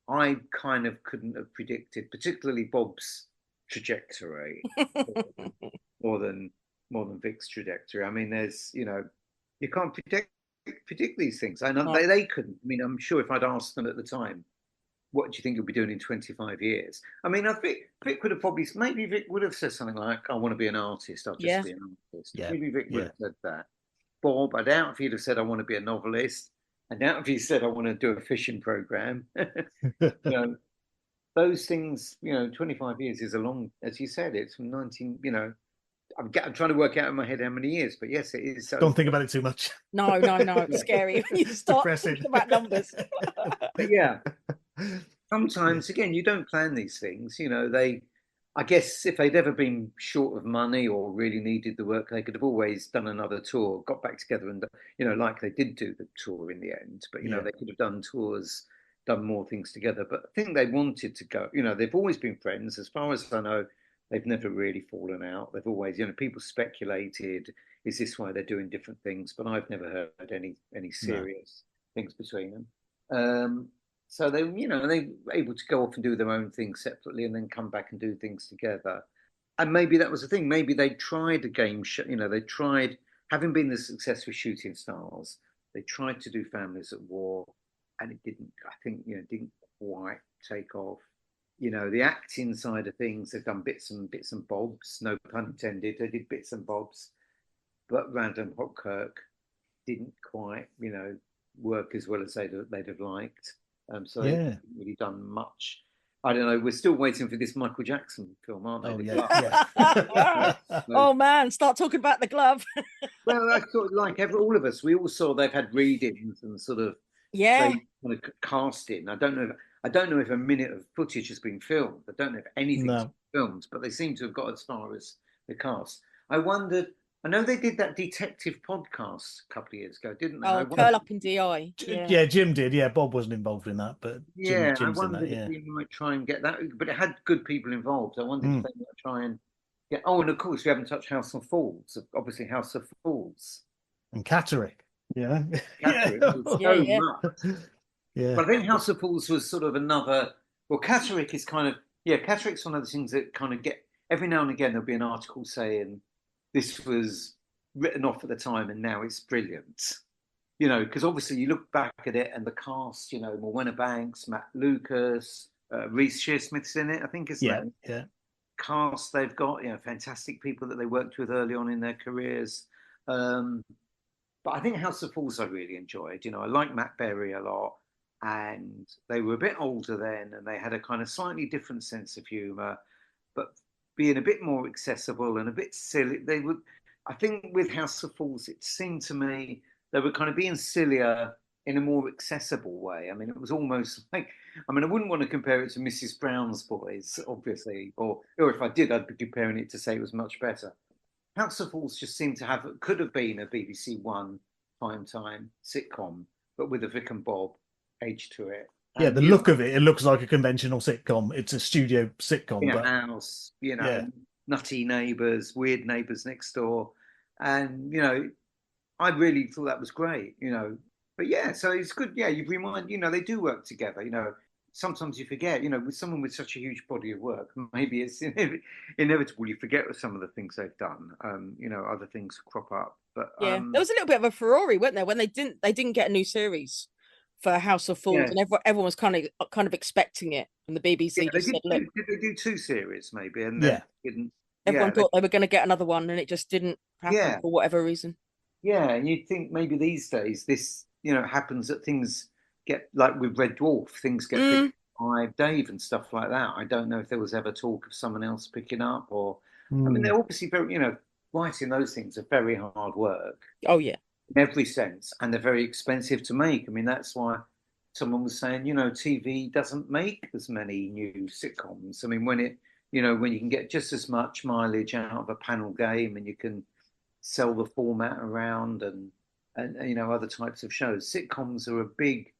I kind of couldn't have predicted, particularly Bob's trajectory, more than Vic's trajectory. I mean, there's you can't predict these things. I know they couldn't. I mean, I'm sure if I'd asked them at the time, what do you think you'll be doing in 25 years? I mean, Vic would have maybe Vic would have said something like, I want to be an artist. I'll just be an artist. Yeah. Maybe Vic would have said that. Bob, I doubt if he'd have said, I want to be a novelist. I doubt if he said, I want to do a fishing program. Those things, 25 years is a long, as you said, it's from 19, I'm trying to work out in my head how many years, but yes, it is. Don't think about it too much. No, it's scary when you start thinking about numbers. But yeah, sometimes, again, you don't plan these things. I guess if they'd ever been short of money or really needed the work, they could have always done another tour, got back together and, like they did do the tour in the end. But, they could have done tours, done more things together. But I think they wanted to go, they've always been friends. As far as I know, they've never really fallen out. They've always, people speculated, is this why they're doing different things? But I've never heard any serious things between them. So they were able to go off and do their own things separately and then come back and do things together. And maybe that was the thing. Maybe they tried a game show. They tried, having been the success with Shooting Stars, they tried to do Families at War, and it didn't. I think didn't quite take off. The acting side of things, they've done bits and bobs. No pun intended. They did bits and bobs, but Randall and Hopkirk didn't quite, work as well as they'd have liked. So they haven't really done much. I don't know. We're still waiting for this Michael Jackson film, aren't they? Oh man, start talking about the glove. Well, I thought, like all of us, we all saw they've had readings and sort of kind of casting. I don't know if a minute of footage has been filmed. I don't know if anything's been filmed, but they seem to have got as far as the cast. I know they did that detective podcast a couple of years ago, didn't they? Oh, Curl Up in DI. Yeah, Jim did. Yeah, Bob wasn't involved in that, but Jim's I wondered if we might try and get that, but it had good people involved. I wondered if they might try and get. Oh, and of course we haven't touched House of Fools. Obviously, House of Fools and Catterick. Yeah, much. Yeah. But I think House of Fools was sort of another. Well, Catterick is kind of Catterick's one of the things that kind of get every now and again there'll be an article saying, this was written off at the time and now it's brilliant. you know, because obviously you look back at it and the cast, you know, Morwenna Banks, Matt Lucas, Reese Shearsmith's in it, I think, isn't Yeah, it? yeah. Cast they've got, you know, fantastic people that they worked with early on in their careers. Um, but I think House of Fools I really enjoyed. You know, I like Matt Berry a lot, and they were a bit older then, and they had a kind of slightly different sense of humour, but being a bit more accessible and a bit silly. They would, I think, with House of Fools, it seemed to me they were kind of being sillier in a more accessible way. I mean, it was almost like, I mean, I wouldn't want to compare it to Mrs. Brown's Boys, obviously, or if I did, I'd be comparing it to say it was much better. House of Fools just seemed to have, could have been a BBC One prime time sitcom, but with a Vic and Bob edge to it. Yeah, And the you look know, of it, it looks like a conventional sitcom. It's a studio in sitcom, a but house, you yeah. know, nutty neighbours, weird neighbours next door, and you know, I really thought that was great, you know. But yeah, so it's good. Yeah, you remind, you know, they do work together. You know, sometimes you forget, you know, with someone with such a huge body of work, maybe it's inevitable you forget some of the things they've done. You know, other things crop up. But Yeah, there was a little bit of a furore, weren't there, when they didn't get a new series for House of Fools, yeah, and everyone was kind of expecting it, and the yeah, BBC they just said, "Look." did they do two series maybe, and then Yeah. didn't. Everyone Yeah, they, thought they were going to get another one, and it just didn't happen yeah, for whatever reason. yeah, and you'd think maybe these days this, you know, happens that things get like with Red Dwarf, things get picked Mm, up by Dave and stuff like that. I don't know if there was ever talk of someone else picking up, or I mean, Mm. they're obviously very, you know, writing those things are very hard work oh yeah, in every sense, and they're very expensive to make. I mean, that's why someone was saying, you know, TV doesn't make as many new sitcoms. I mean, when it, you know, when you can get just as much mileage out of a panel game, and you can sell the format around, and you know, other types of shows. Sitcoms are a big,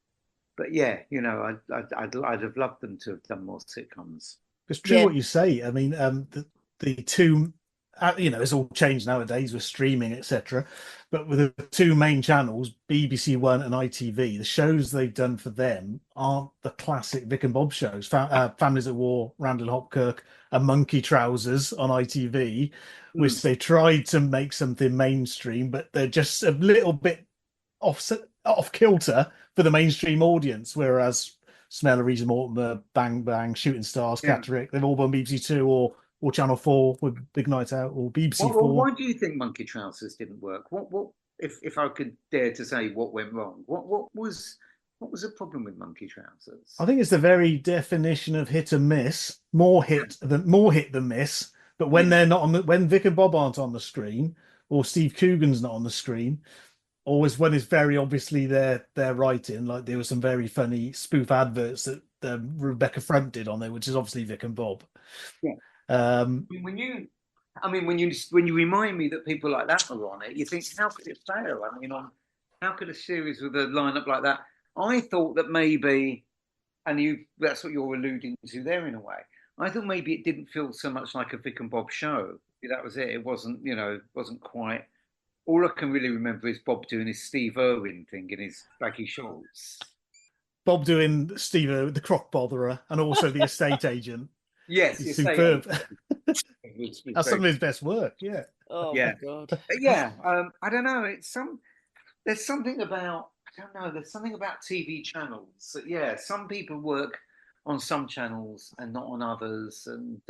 but yeah, you know, I'd have loved them to have done more sitcoms. It's true yeah, what you say. I mean, the two, you know, it's all changed nowadays with streaming, etc. But with the two main channels, BBC One and ITV, the shows they've done for them aren't the classic Vic and Bob shows. Families at War, Randall Hopkirk, and Monkey Trousers on ITV, Mm. which they tried to make something mainstream, but they're just a little bit off kilter for the mainstream audience. Whereas Smell of Reeves Mortimer, Bang Bang, Shooting Stars, Yeah. Catterick, they've all been BBC Two or Channel 4 with Big Night Out or BBC Well, 4. why do you think Monkey Trousers didn't work? What, if I could dare to say what went wrong? What was the problem with Monkey I Trousers? think it's the very definition of hit and miss, more hit than miss. But when Yeah, they're not on when Vic and Bob aren't on the screen, or Steve Coogan's not on the screen, always when it's very obviously their writing. Like there were some very funny spoof adverts that Rebecca Front did on there, which is obviously Vic and Bob. yeah. Um, When you, I mean, when you remind me that people like that are on it, you think, how could it fail? I mean, how could a series with a lineup like that? I thought that maybe, and you, that's what you're alluding to there in a way. I thought maybe it didn't feel so much like a Vic and Bob show. That was it. It wasn't, you know, wasn't quite. All I can really remember is Bob doing his Steve Irwin thing in his baggy shorts. Bob doing Steve the croc botherer and also the estate agent Yes, is you say superb. it. That's some of his best work. Yeah. oh my Yeah, god, but yeah. I don't know. It's some. There's something about. I don't know. There's something about TV channels. That, yeah, some people work on some channels and not on others, and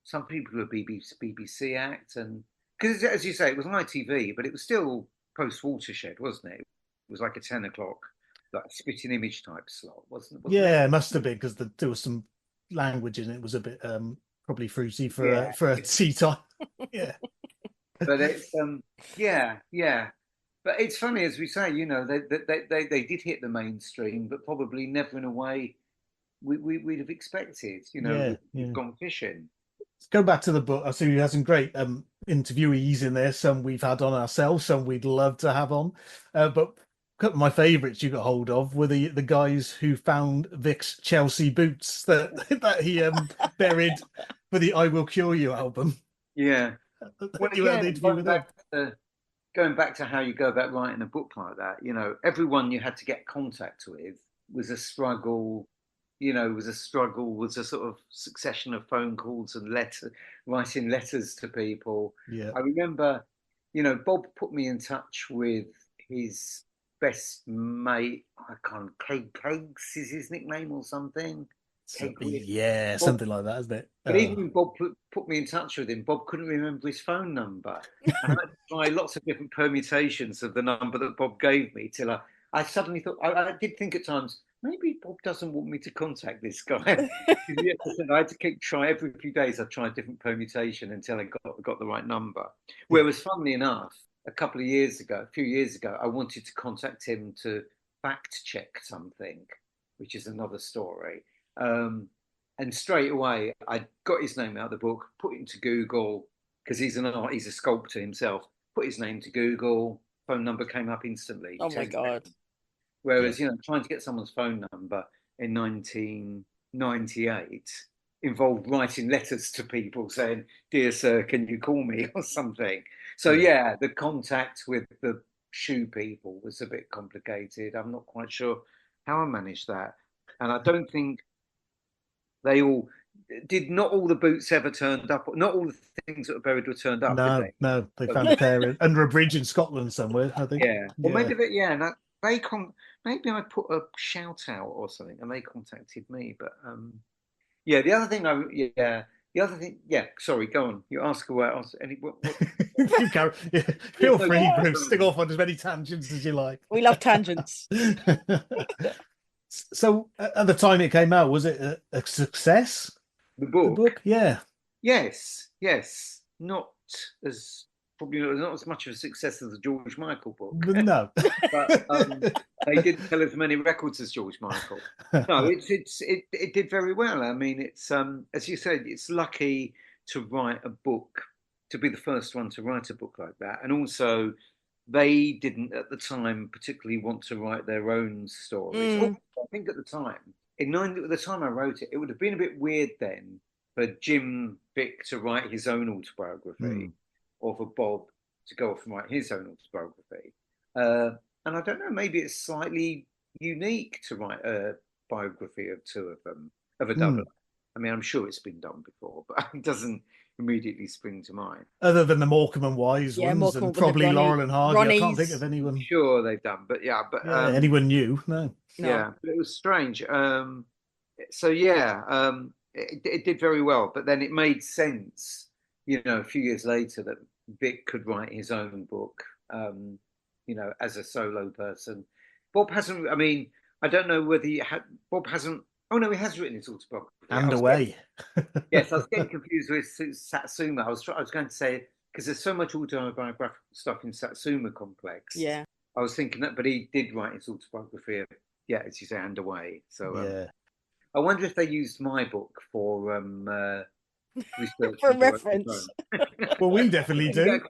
some people are BBC Act, and because as you say, it was on ITV, but it was still post Watershed, wasn't it? It was like a 10 o'clock, like spitting image type slot, wasn't it? Yeah, it must have been because there was some language in it. It was a bit probably fruity Yeah, for a tea time. Yeah. but it's yeah, yeah. But it's funny, as we say, you know, they did hit the mainstream, but probably never in a way we'd have expected. You know, Yeah, we've yeah. gone fishing. Let's go back to the book. I see you had some great interviewees in there. Some we've had on ourselves, some we'd love to have on. But a couple of my favourites you got hold of were the guys who found Vic's Chelsea boots that that he buried for the I Will Cure You album. Yeah. Well, You had again, the interview with them. going back to how you go about writing a book like that, you know, everyone you had to get contact with was a struggle. You know, was a struggle. Was a sort of succession of phone calls and writing letters to people. Yeah. I remember, you know, Bob put me in touch with his best mate. I can't. Cakes is his nickname or something. Yeah, Bob, something like that, isn't it? but even when Bob put me in touch with him, Bob couldn't remember his phone number. And I had to try lots of different permutations of the number that Bob gave me till I suddenly thought, I did think at times, maybe Bob doesn't want me to contact this guy. Yes, I had to keep trying every few days. I tried different permutation until I got the right number. Whereas, funnily enough, a few years ago, I wanted to contact him to fact check something, which is another story. And straight away, I got his name out of the book, put it into Google, because he's a sculptor himself. Put his name to Google, phone number came up instantly. Oh my God. Whereas, trying to get someone's phone number in 1998 involved writing letters to people saying, "Dear sir, can you call me?" or something. So yeah, the contact with the shoe people was a bit complicated. I'm not quite sure how I managed that. And I don't think not all the boots ever turned up. Not all the things that were buried were turned up, did they? No, they found a pair under a bridge in Scotland somewhere, I think. Yeah. Well, maybe maybe I put a shout out or something, and they contacted me. But yeah, the other thing, Sorry, go on. You ask away. Feel free, Bruce. Stick off on as many tangents as you like. We love tangents. So, at the time it came out, was it a success? The book? Yeah. Yes. Not as much of a success as the George Michael book. No. But they didn't sell as many records as George Michael. No, it did very well. I mean, it's as you said, it's lucky to write a book, to be the first one to write a book like that, and also they didn't at the time particularly want to write their own stories. I think at the time, the time I wrote it, it would have been a bit weird then for Jim Vick to write his own autobiography, or for Bob to go off and write his own autobiography. And I don't know, maybe it's slightly unique to write a biography of two of them, of a double. I mean, I'm sure it's been done before, but it doesn't immediately spring to mind. Other than the Morecambe and Wise ones, Morecambe and probably Laurel and Hardy. I can't think of anyone. I'm sure they've done, but anyone new? No. Yeah, but it was strange. It did very well, but then it made sense, a few years later that Vic could write his own book, as a solo person. Bob hasn't. I mean, I don't know whether Bob hasn't. Oh no, he has written his autobiography. And Away. Yes, I was getting confused with Satsuma. I was going to say, because there's so much autobiographical stuff in Satsuma Complex. Yeah. I was thinking that, but he did write his autobiography, as you say, And Away. So I wonder if they used my book for research. For reference. Well, we definitely do.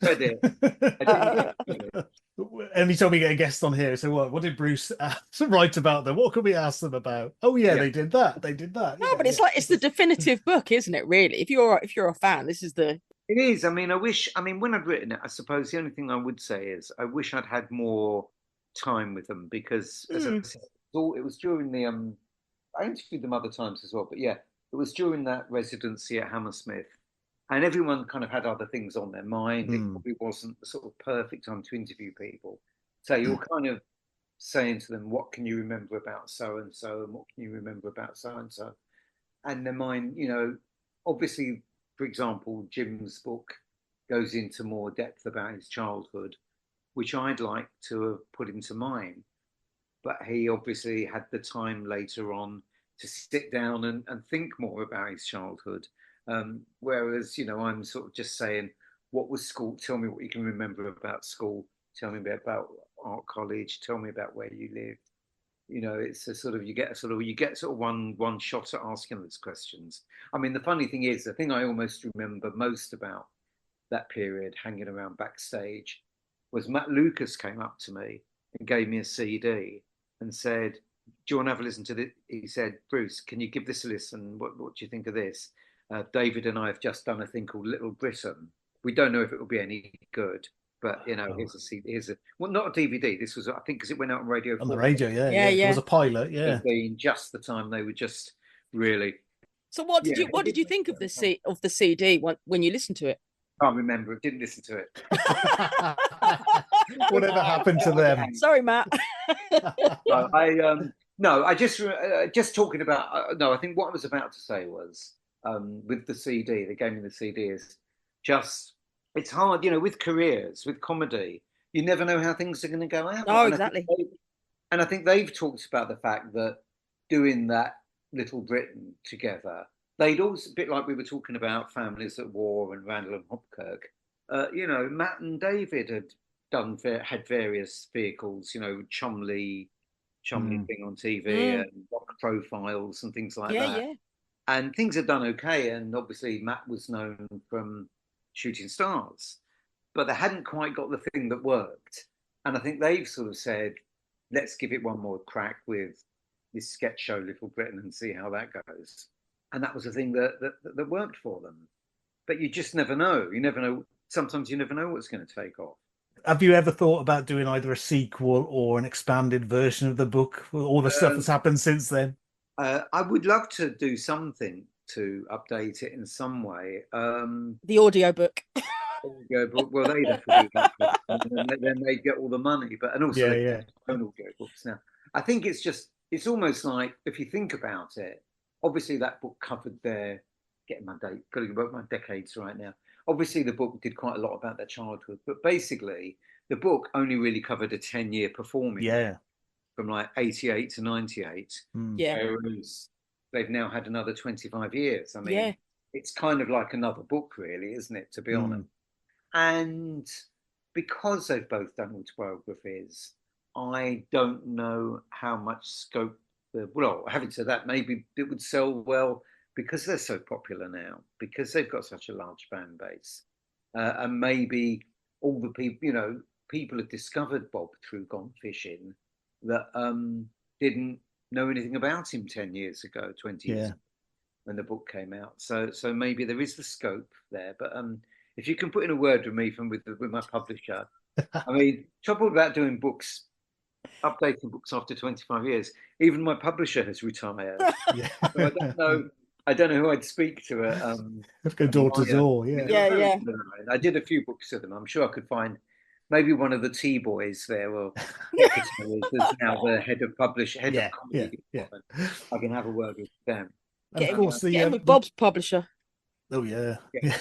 Anytime we get a guest on here, so what did Bruce write about them? What could we ask them about? Oh yeah, they did that. No, but it's the definitive book, isn't it? Really, if you're a fan, this is the. It is. I mean, when I'd written it, I suppose the only thing I would say is I wish I'd had more time with them, because as I said, it was during the I interviewed them other times as well, but yeah, it was during that residency at Hammersmith, and everyone kind of had other things on their mind. It probably wasn't the sort of perfect time to interview people. So you're kind of saying to them, what can you remember about so-and-so, and what can you remember about so-and-so? And their mind, obviously, for example, Jim's book goes into more depth about his childhood, which I'd like to have put into mine. But he obviously had the time later on to sit down and think more about his childhood. Whereas, I'm sort of just saying, what was school? Tell me what you can remember about school. Tell me about art college. Tell me about where you lived. It's a sort of, you get one shot at asking those questions. I mean, the funny thing is, the thing I almost remember most about that period hanging around backstage was Matt Lucas came up to me and gave me a CD and said, do you want to have a listen to this? He said, Bruce, can you give this a listen? What do you think of this? David and I have just done a thing called Little Britain. We don't know if it will be any good, but here's a CD. Well, not a DVD. This was, I think, because it went out on Radio 4. On the radio, yeah. It was a pilot, yeah. Being just the time they were just really. So what did you think of the CD when you listened to it? Can't remember. Didn't listen to it. Whatever happened to them? Sorry, Matt. No, I just talking about no. I think what I was about to say was with the CD, the game in the CD is just it's hard, with careers, with comedy, you never know how things are going to go out, No, exactly. And I think they've talked about the fact that doing that Little Britain together, they'd also, a bit like we were talking about Families at War and Randall and Hopkirk, Matt and David had various vehicles, Chumley thing on TV Mm. and rock profiles and things like Yeah, that. yeah. And things had done okay. And obviously Matt was known from Shooting Stars, but they hadn't quite got the thing that worked. And I think they've sort of said, let's give it one more crack with this sketch show Little Britain and see how that goes. And that was a thing that worked for them. But you just never know. You never know. Sometimes you never know what's going to take off. Have you ever thought about doing either a sequel or an expanded version of the book, all the stuff that's happened since then? I would love to do something to update it in some way. The audiobook. Well, they'd have to do that, and then they'd get all the money. And also Yeah, they yeah. have their own audio books now. I think it's almost like if you think about it. Obviously, that book covered their got to get my decades right now. Obviously, the book did quite a lot about their childhood, but basically, the book only really covered a 10-year performing Yeah. from like 88 to 98. Yeah. Whereas they've now had another 25 years. I mean, Yeah. it's kind of like another book, really, isn't it, to be honest? And because they've both done autobiographies, I don't know how much scope. Well, having said that, maybe it would sell well because they're so popular now, because they've got such a large fan base, and maybe all the people have discovered Bob through Gone Fishing that didn't know anything about him 10 years ago, 20 years ago, when the book came out. So maybe there is the scope there, but if you can put in a word with me with my publisher, I mean, trouble about doing books, updating books after 25 years. Even my publisher has retired. Yeah. So I don't know who I'd speak to. Have to go door to door. I mean, Yeah. they were very Yeah. good. I did a few books to them. I'm sure I could find maybe one of the T-boys there or secretaries that's now the head of comedy department. I can have a word with them. And of course, Get him with Bob's publisher. Oh yeah. Yeah.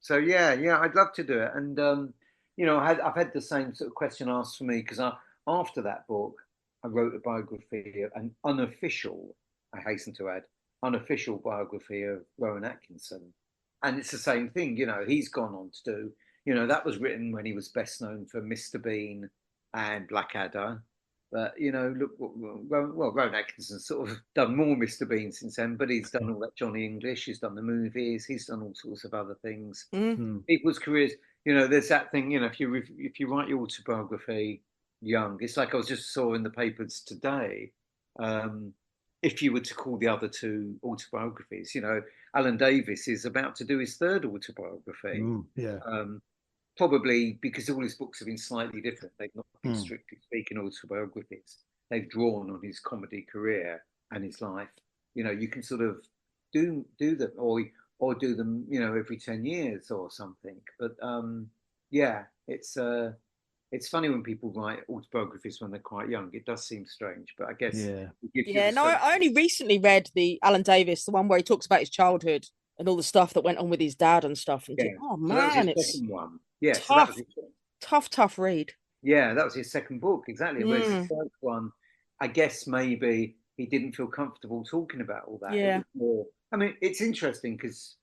So yeah, I'd love to do it. And I've had the same sort of question asked for me because after that book, I wrote a biography, an unofficial, I hasten to add, unofficial biography of Rowan Atkinson. And it's the same thing, he's gone on to do, that was written when he was best known for Mr. Bean and Blackadder. But, look, well, Rowan Atkinson's sort of done more Mr. Bean since then, but he's done all that Johnny English, he's done the movies, he's done all sorts of other things. People's careers, there's that thing, if you write your autobiography young, it's like I was just saw in the papers today, if you were to call the other two autobiographies, Alan Davis is about to do his third autobiography. Probably because all his books have been slightly different. They've not been strictly speaking autobiographies. They've drawn on his comedy career and his life. You can sort of do them or do them, every 10 years or something. But yeah, it's funny when people write autobiographies when they're quite young. It does seem strange, but I guess I only recently read the Alan Davis, the one where he talks about his childhood and all the stuff that went on with his dad and stuff. And oh man, it's second one. Yeah, tough, tough read. Yeah, that was his second book, exactly. Whereas his first one, I guess maybe he didn't feel comfortable talking about all that. Yeah. It was more, I mean, it's interesting because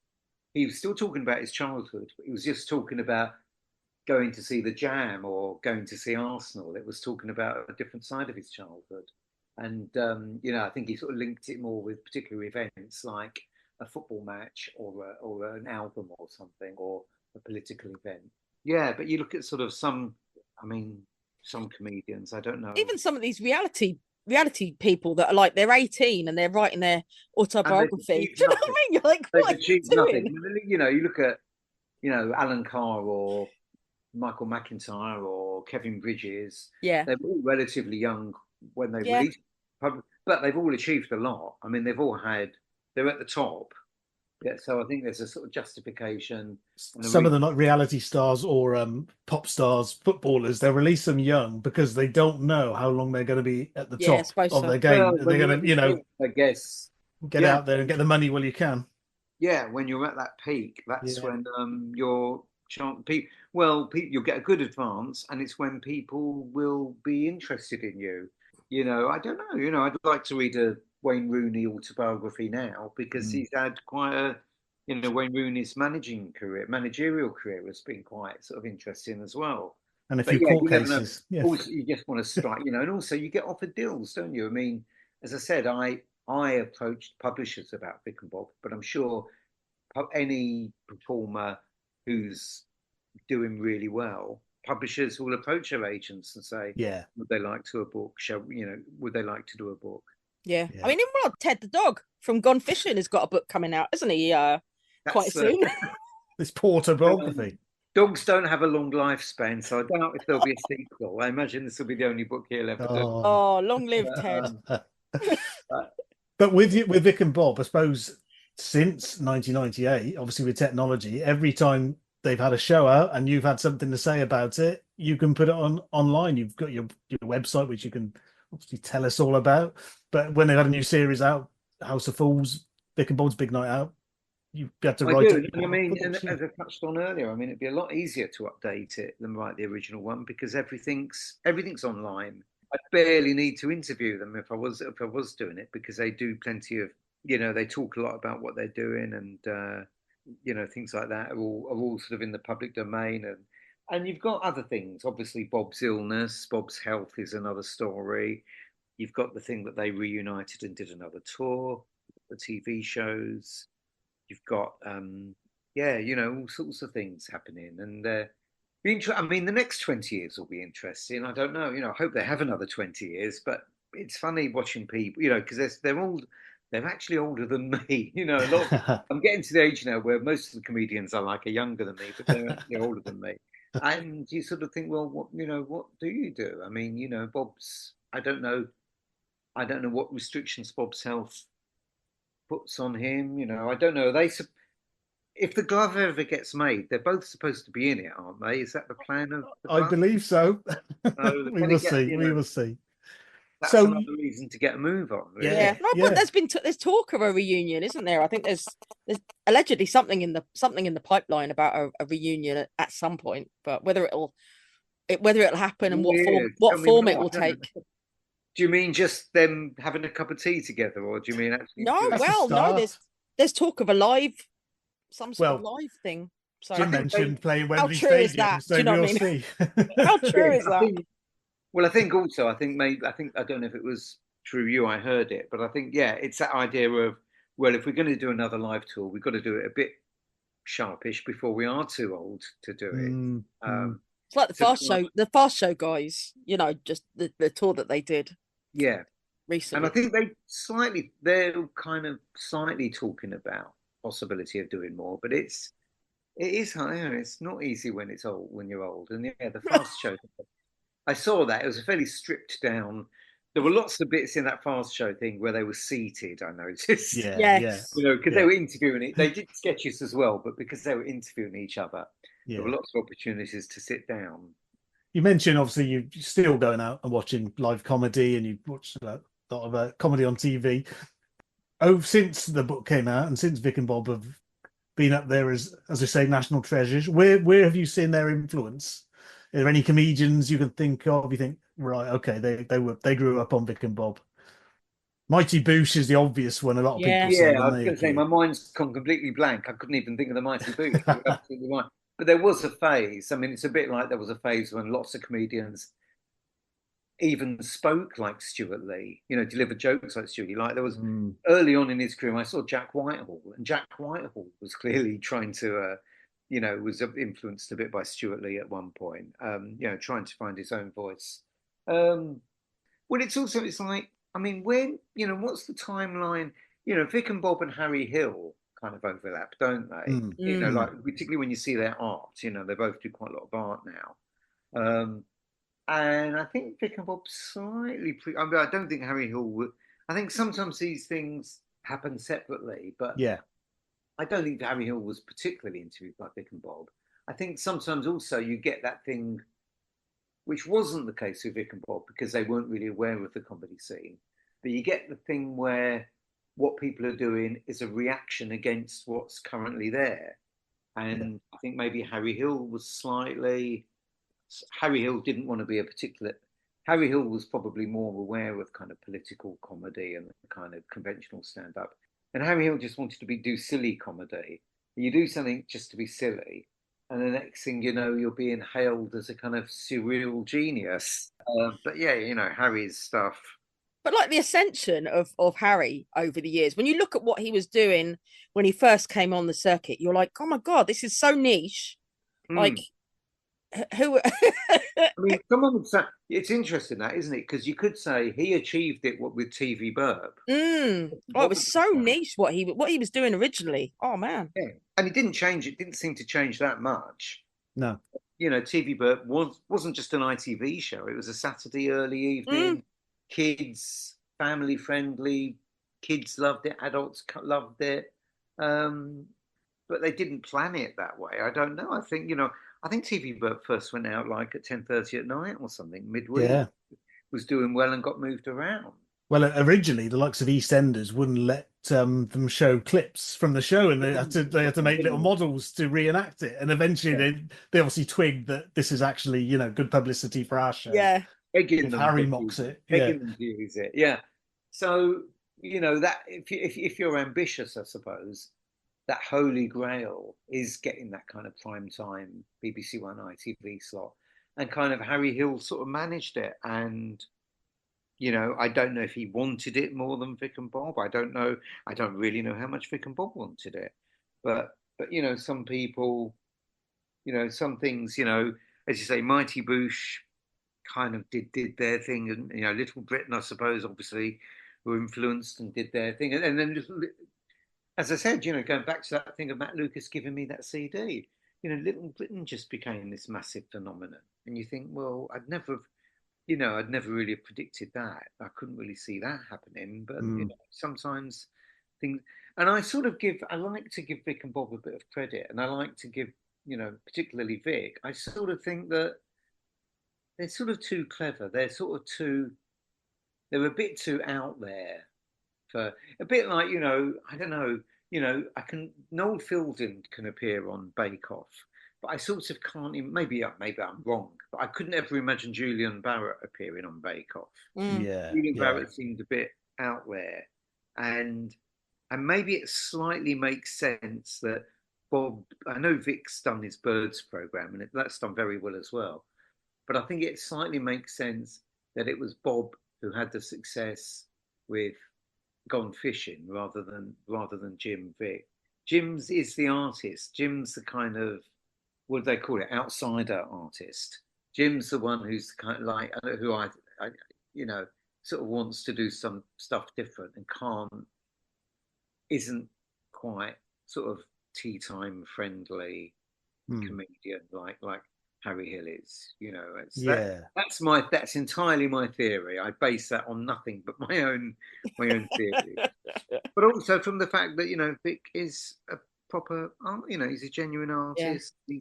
he was still talking about his childhood, but he was just talking about going to see the Jam or going to see Arsenal. It was talking about a different side of his childhood. And, I think he sort of linked it more with particular events like a football match or an album or something or a political event. Yeah, but you look at sort of some comedians, I don't know. Even some of these reality people that are like they're 18 and they're writing their autobiography. Do you know what I mean? You're like, what are you doing? You look at, Alan Carr or Michael McIntyre or Kevin Bridges. Yeah. They're all relatively young when they released, but they've all achieved a lot. I mean, they're at the top. Yeah, so I think there's a sort of justification and a Some of reason. them, like reality stars or pop stars, footballers, they release them young because they don't know how long they're going to be at the Yeah, I top suppose of so. their game. Well, They're when you're going at to, the peak, I guess, get yeah, out there and get the money while you can. yeah, when you're at that peak, that's Yeah. when your chance, people, well, you'll get a good advance, and it's when people will be interested in you. I don't know. I'd like to read a Wayne Rooney autobiography now because Mm. he's had quite a, Wayne Rooney's managerial career has been quite sort of interesting as well. And a But few yeah, court you never know. cases. Yeah. Also, you just want to strike, and also you get offered deals, don't you? I mean, as I said, I approached publishers about Vic and Bob, but I'm sure any performer who's doing really well, publishers will approach their agents and say, Yeah. would they like to a book? Would they like to do a book? Yeah. I Yeah. mean, well, Ted the dog from Gone Fishing has got a book coming out, isn't he? Quite That's soon. This autobiography. dogs don't have a long lifespan, so I doubt if there'll be a sequel. I imagine this will be the only book he'll ever do. Oh. Oh, long live But, Ted. but But with Vic and Bob, I suppose since 1998, obviously with technology, every time they've had a show out and you've had something to say about it, you can put it on online. You've got your website, which you can obviously tell us all about. But when they had a new series out, House of Fools, Vic and Bob's Big Night Out, you had to I write do, up and I mean, your and books, yeah. as I touched on earlier, I mean, it'd be a lot easier to update it than write the original one because everything's online. I barely need to interview them if I was doing it because they do plenty of, they talk a lot about what they're doing and things like that are all sort of in the public domain and you've got other things. Obviously, Bob's illness, Bob's health is another story. You've got the thing that they reunited and did another tour, the TV shows. You've got yeah, all sorts of things happening, and I mean, the next 20 years will be interesting. I don't know, I hope they have another 20 years, but it's funny watching people, because they're actually older than me. A lot. I'm getting to the age now where most of the comedians I like are younger than me, but they're actually older than me. And you sort of think, well, what do you do? I mean, Bob's. I don't know what restrictions Bob's health puts on him. I don't know. If the glove ever gets made, they're both supposed to be in it, aren't they? Is that the plan of the I glove? believe so. So they've We got to will get, see. We will see. that's So another reason to get a move on, really. Yeah, yeah, no, but yeah. there's talk of a reunion, isn't there? I think there's allegedly something in the pipeline about a reunion at some point, but whether it'll happen and Weird. what Tell me form it more. will I don't take. know. Do you mean just them having a cup of tea together, or do you mean actually No, doing? That's a well, no, start. there's talk of some sort of Well, live thing. I So Jim think they. mentioned playing how Wembley true is Stadium, that? Do so you know what I we'll mean? see. How Yeah, true is I that? think. Well, I think also. I think maybe. I don't know if it was through you. I heard it, but I think yeah, it's that idea of well, if we're going to do another live tour, we've got to do it a bit sharpish before we are too old to do it. Mm, mm. It's like So the fast show guys, just the tour that they did yeah, and I recently. think they're kind of slightly talking about possibility of doing more, but it is hard. It's not easy when you're old. And yeah, the fast show. I saw that it was a fairly stripped down. There were lots of bits in that fast show thing where they were seated. I noticed, Yeah, yeah, Yes. because they yeah, were interviewing it. They did sketches as well, but because they were interviewing each other, there were yeah. lots of opportunities to sit down. You mentioned obviously you're still going out and watching live comedy, and you watch a lot of comedy on TV. Oh, since the book came out and since Vic and Bob have been up there as I say, national treasures, where have you seen their influence? Are there any comedians you can think of? You think, right, okay, they grew up on Vic and Bob. Mighty Boosh is the obvious one. A lot of people Yeah. say Yeah, I when was they going to say my appear. mind's gone completely blank. I couldn't even think of the Mighty Boosh. You're absolutely right. But there was a phase. I mean, it's a bit like there was a phase when lots of comedians even spoke like Stuart Lee, delivered jokes like Stuart Lee. Like there was Mm, early on in his career, I saw Jack Whitehall, and Jack Whitehall was clearly trying to, was influenced a bit by Stuart Lee at one point, trying to find his own voice. Um, well, it's like, I mean, what's the timeline? Vic and Bob and Harry Hill kind of overlap, don't they? mm, Mm. mm. Like particularly when you see their art, they both do quite a lot of art now. Um, and I think Vic and Bob slightly. I mean, I don't think Harry Hill would. I think sometimes these things happen separately, but Yeah, I don't think Harry Hill was particularly interviewed by Vic and Bob. I think sometimes also you get that thing, which wasn't the case with Vic and Bob because they weren't really aware of the comedy scene. But you get the thing where what people are doing is a reaction against what's currently there. And I think maybe Harry Hill was slightly. Harry Hill didn't want to be a particular. Harry Hill was probably more aware of kind of political comedy and kind of conventional stand up. And Harry Hill just wanted to do silly comedy. You do something just to be silly, and the next thing you know, you're being hailed as a kind of surreal genius. But yeah, Harry's stuff. But like the ascension of Harry over the years, when you look at what he was doing when he first came on the circuit, you're like, oh my god, this is so niche. Like, who? I mean, someone would say it's interesting that, isn't it? Because you could say he achieved it with TV Burp. Oh, it was so niche what he was doing originally. Oh man. Yeah, and it didn't change. It didn't seem to change that much. No. TV Burp wasn't just an ITV show. It was a Saturday early evening, kids, family friendly. Kids loved it. Adults loved it. But they didn't plan it that way. I don't know. I think TV Burp first went out like at 10:30 at night or something midweek. Yeah. Was doing well and got moved around. Well, originally the likes of EastEnders wouldn't let them show clips from the show, and they had to make little models to reenact it. And eventually they obviously twigged that this is actually good publicity for our show. Yeah, begging them Harry mocks it, begging them to use it. Yeah, so that if you're ambitious, I suppose that holy grail is getting that kind of prime time BBC One ITV slot, and kind of Harry Hill sort of managed it. And I don't know if he wanted it more than Vic and Bob. I don't know. I don't really know how much Vic and Bob wanted it. But some people, some things, as you say, Mighty Boosh kind of did their thing. And, Little Britain, I suppose, obviously, were influenced and did their thing. And then, as I said, going back to that thing of Matt Lucas giving me that CD, Little Britain just became this massive phenomenon. And you think, well, I'd never really predicted that. I couldn't really see that happening. But sometimes things, and I like to give Vic and Bob a bit of credit, and I like to give, particularly Vic. I sort of think that they're sort of too clever. They're a bit too out there for a bit like I don't know. Noel Fielding can appear on Bake Off. But I sort of can't even, maybe I'm wrong, but I couldn't ever imagine Julian Barrett appearing on Bake Off. Julian Barrett seemed a bit out there. And maybe it slightly makes sense that Bob, I know Vic's done his Birds programme, and that's done very well as well. But I think it slightly makes sense that it was Bob who had the success with Gone Fishing rather than Jim Vic. Jim's is the artist. Jim's the kind of, what do they call it? Outsider artist. Jim's the one who's kind of like, who I sort of wants to do some stuff different and isn't quite sort of tea time friendly comedian like Harry Hill is. That's entirely my theory. I base that on nothing but my own theory. But also from the fact that Vic is a proper, he's a genuine artist. Yeah.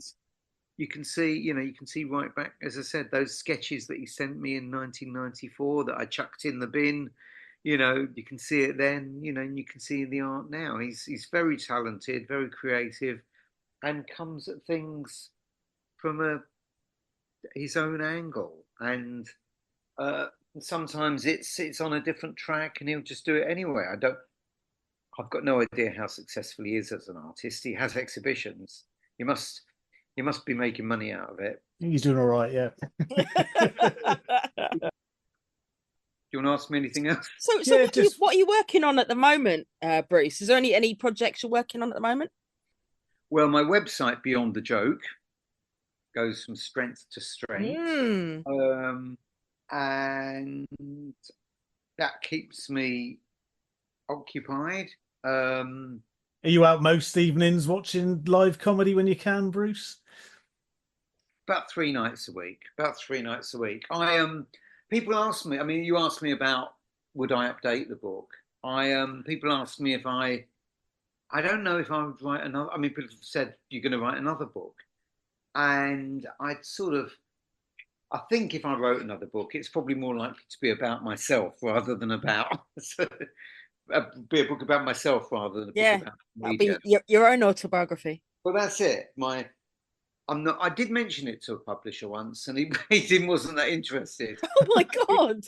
You can see right back, as I said, those sketches that he sent me in 1994 that I chucked in the bin. You can see it then. And you can see the art now. He's very talented, very creative, and comes at things from his own angle. And sometimes it's on a different track, and he'll just do it anyway. I've got no idea how successful he is as an artist. He has exhibitions. He must be making money out of it. He's doing all right, yeah. Do you want to ask me anything else? So what are you working on at the moment, Bruce? Is there any projects you're working on at the moment? Well, my website, Beyond the Joke, goes from strength to strength. And that keeps me occupied. Are you out most evenings watching live comedy when you can, Bruce? About 3 nights a week. People ask me. I mean, you asked me about would I update the book. People ask me if I I don't know if I would write another. I mean, people have said you're going to write another book, and I'd sort of. I think if I wrote another book, it's probably more likely to be about myself rather than about be a book about myself rather than a book Yeah, about that'll media. be your own autobiography. Well, that's it. I'm not. I did mention it to a publisher once, and he wasn't that interested. Oh my God.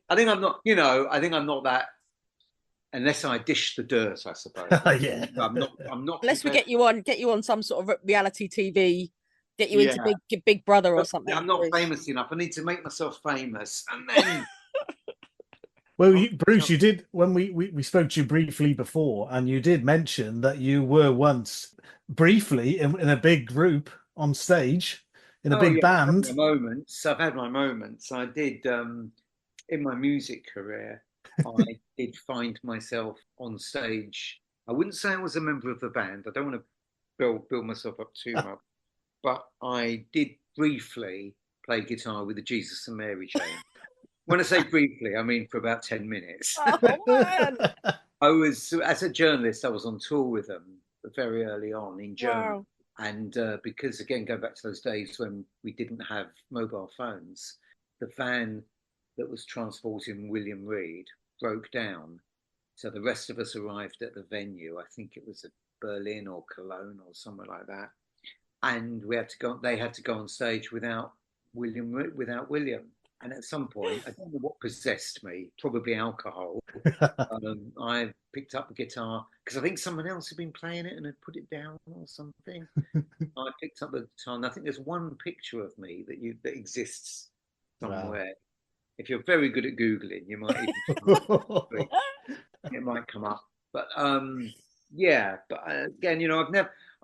I think I'm not. I think I'm not that. Unless I dish the dirt, I suppose. Yeah. I'm not. I'm not Unless we prepared. get you on some sort of reality TV, get you into Yeah, Big Brother or but something. I'm not Bruce. famous enough. I need to make myself famous, and then. Well, Bruce, you did when we spoke to you briefly before, and you did mention that you were once briefly in a big group on stage in a Oh big yeah, I've had band. my moments. I've had my moments. I did in my music career. I did find myself on stage. I wouldn't say I was a member of the band. I don't want to build myself up too much, but I did briefly play guitar with the Jesus and Mary chain. When I say briefly, I mean for about 10 minutes. Oh man! I was, as a journalist, I was on tour with them very early on in Germany. Wow. And because, again, going back to those days when we didn't have mobile phones, the van that was transporting William Reed broke down. So the rest of us arrived at the venue. I think it was at Berlin or Cologne or somewhere like that. And we had to go. They had to go on stage without William. And at some point, I don't know what possessed me. Probably alcohol. I picked up the guitar because I think someone else had been playing it and had put it down or something. I picked up the guitar, and I think there's one picture of me that exists somewhere. Wow. If you're very good at googling, you might even it might come up. But yeah. But again,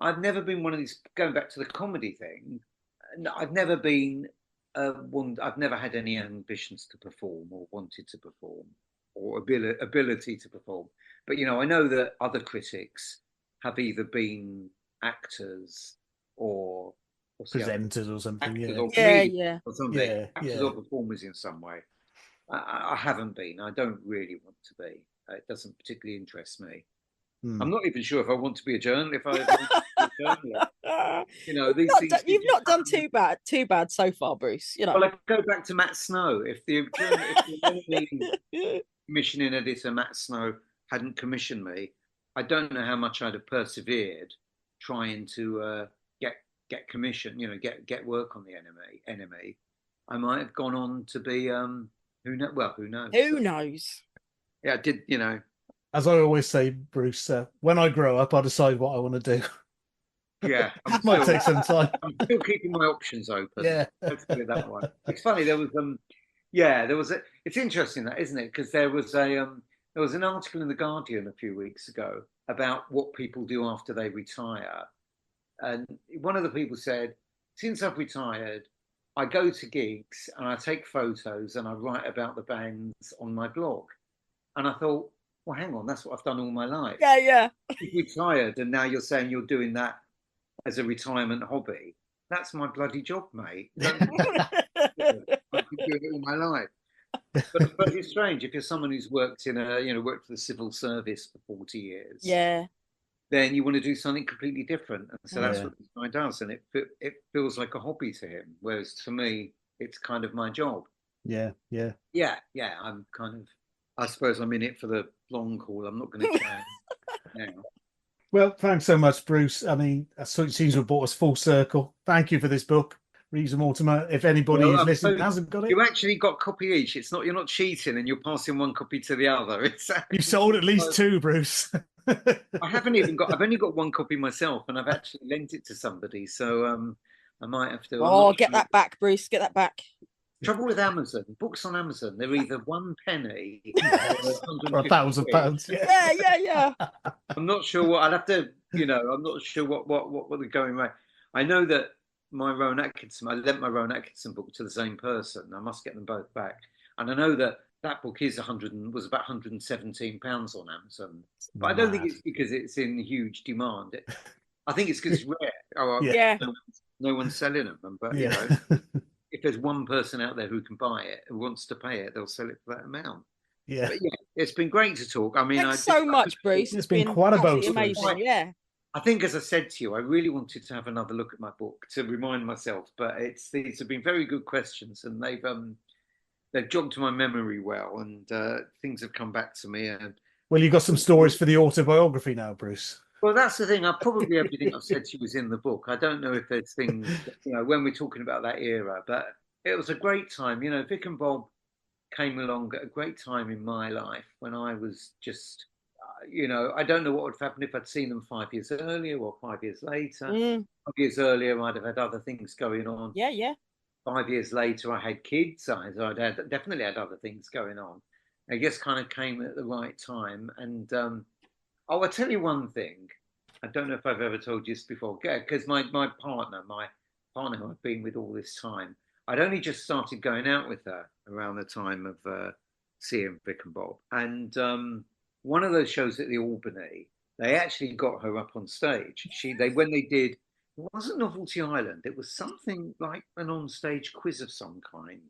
I've never been one of these. Going back to the comedy thing, I've never been I've never had any ambitions to perform or wanted to perform or ability to perform. But I know that other critics have either been actors or presenters or something. Actors Yeah. or Yeah. or something. Yeah. Actors or performers in some way. I haven't been. I don't really want to be. It doesn't particularly interest me. I'm not even sure if I want to be a journalist. If I want to be a journalist. You've not done too bad so far, Bruce. Well, I go back to Matt Snow. If the commissioning editor Matt Snow hadn't commissioned me, I don't know how much I'd have persevered trying to get commission. Get work on the enemy. I might have gone on to be who knows? Well, who knows? Who knows? Yeah, I did. As I always say, Bruce, when I grow up, I'll decide what I want to do. Yeah, might take some time. I'm still keeping my options open. Yeah, let's put it that way. It's funny. There was It's interesting that, isn't it? Because there was an article in the Guardian a few weeks ago about what people do after they retire, and one of the people said, "Since I've retired, I go to gigs and I take photos and I write about the bands on my blog." And I thought, well, hang on, that's what I've done all my life. Yeah. You've retired, and now you're saying you're doing that as a retirement hobby. That's my bloody job, mate. I've been doing it all my life. But it's strange if you're someone who's worked worked for the civil service for 40 years. Yeah. Then you want to do something completely different, and so that's what this guy does, and it feels like a hobby to him, whereas to me, it's kind of my job. Yeah. I'm kind of. I suppose I'm in it for the long haul. I'm not going to change now. Well, thanks so much, Bruce. I mean, it seems to have brought us full circle. Thank you for this book, Reeves Mortimer. If anybody is listening hasn't got it, you actually got a copy each. You're not cheating, and you're passing one copy to the other. You sold at least two, Bruce. I've only got one copy myself, and I've actually lent it to somebody. So I might have to. Oh, get that back, Bruce. Get that back. Trouble with Amazon, books on Amazon, they're either 1 penny or £1,000. Yeah. I'm not sure what I'd have to. I'm not sure what they're going right. I know that I lent my Rowan Atkinson book to the same person. I must get them both back. And I know that book was about £117 on Amazon. But I don't think it's because it's in huge demand. I think it's because it's rare. No one's selling them. But if there's one person out there who can buy it, who wants to pay it, they'll sell it for that amount. Yeah. But yeah, it's been great to talk. I mean, Thanks so much, Bruce. It's been quite a absolutely boast, Bruce. amazing. Yeah. I think, as I said to you, I really wanted to have another look at my book to remind myself. But these have been very good questions, and they've jogged my memory well, and things have come back to me. And Well, you got some stories for the autobiography now, Bruce. well, that's the thing. Probably everything I've said to you was in the book. I don't know if there's things, when we're talking about that era, but it was a great time. Vic and Bob came along at a great time in my life when I was just, I don't know what would have happened if I'd seen them 5 years earlier or 5 years later. 5 years earlier, I'd have had other things going on. Yeah. 5 years later, I had kids. I'd definitely had other things going on. I guess kind of came at the right time. And I'll tell you one thing. I don't know if I've ever told you this before, because my partner I've been with all this time, I'd only just started going out with her around the time of seeing Vic and Bob. And one of those shows at the Albany, they actually got her up on stage. When they did, it wasn't Novelty Island. It was something like an on-stage quiz of some kind.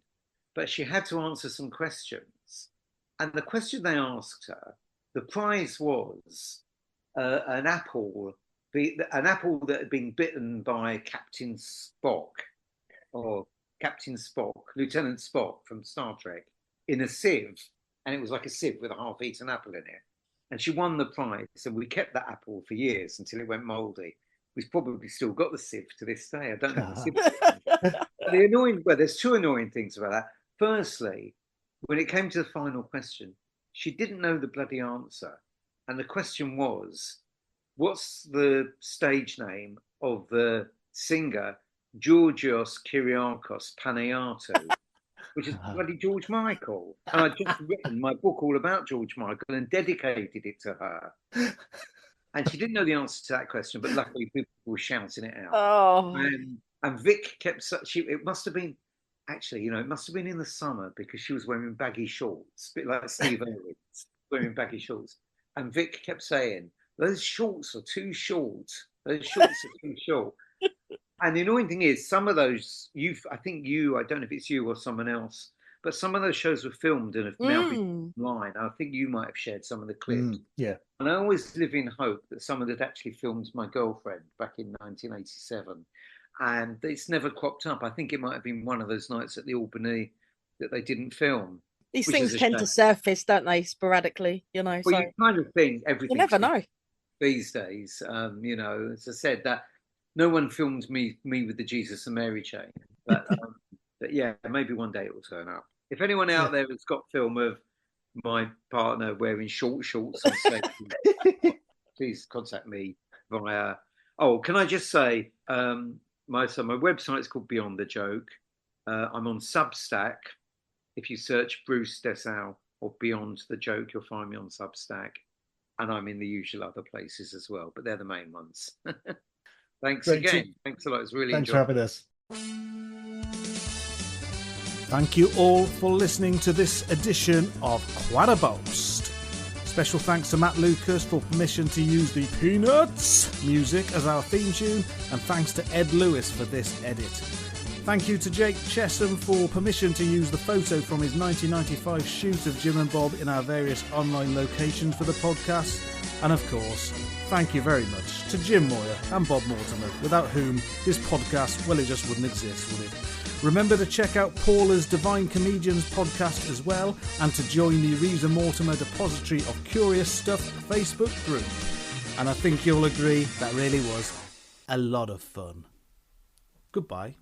But she had to answer some questions. And the question they asked her, the prize was an apple that had been bitten by Captain Spock, Lieutenant Spock from Star Trek, in a sieve. And it was like a sieve with a half-eaten apple in it. And she won the prize. And we kept that apple for years until it went mouldy. We've probably still got the sieve to this day. I don't know the sieve. There's two annoying things about that. Firstly, when it came to the final question, she didn't know the bloody answer. And the question was, what's the stage name of the singer Georgios Kyriakos Panayiotou, which is bloody George Michael? And I'd just written my book all about George Michael and dedicated it to her. And she didn't know the answer to that question, but luckily people were shouting it out. Oh. And Vic kept it must have been, actually, it must have been in the summer because she was wearing baggy shorts, a bit like Steve Irwin, wearing baggy shorts. And Vic kept saying, those shorts are too short. Those shorts are too short. And the annoying thing is, some of those, I don't know if it's you or someone else, but some of those shows were filmed and have now been online. I think you might have shared some of the clips. Yeah. And I always live in hope that someone had actually filmed My Girlfriend back in 1987. And it's never cropped up. I think it might have been one of those nights at the Albany that they didn't film. These things tend to surface, don't they, sporadically, Well, so you kind of think everything. You never know. These days, as I said, that no one filmed me with the Jesus and Mary chain. But yeah, maybe one day it will turn up. If anyone out there has got film of my partner wearing short shorts on stage, please contact me via. Oh, can I just say, my website is called Beyond the Joke. I'm on Substack. If you search Bruce Dessau or Beyond the Joke, you'll find me on Substack. And I'm in the usual other places as well, but they're the main ones. Thanks again. Thanks a lot. It's really Thanks for having us. Thank you all for listening to this edition of Quite a Boast. Special thanks to Matt Lucas for permission to use the Peanuts music as our theme tune, and thanks to Ed Lewis for this edit. Thank you to Jake Chesham for permission to use the photo from his 1995 shoot of Jim and Bob in our various online locations for the podcast. And of course, thank you very much to Jim Moyer and Bob Mortimer, without whom this podcast, well, it just wouldn't exist, would it? Remember to check out Paula's Divine Comedians podcast as well, and to join the Reeves Mortimer Depository of Curious Stuff Facebook group. And I think you'll agree that really was a lot of fun. Goodbye.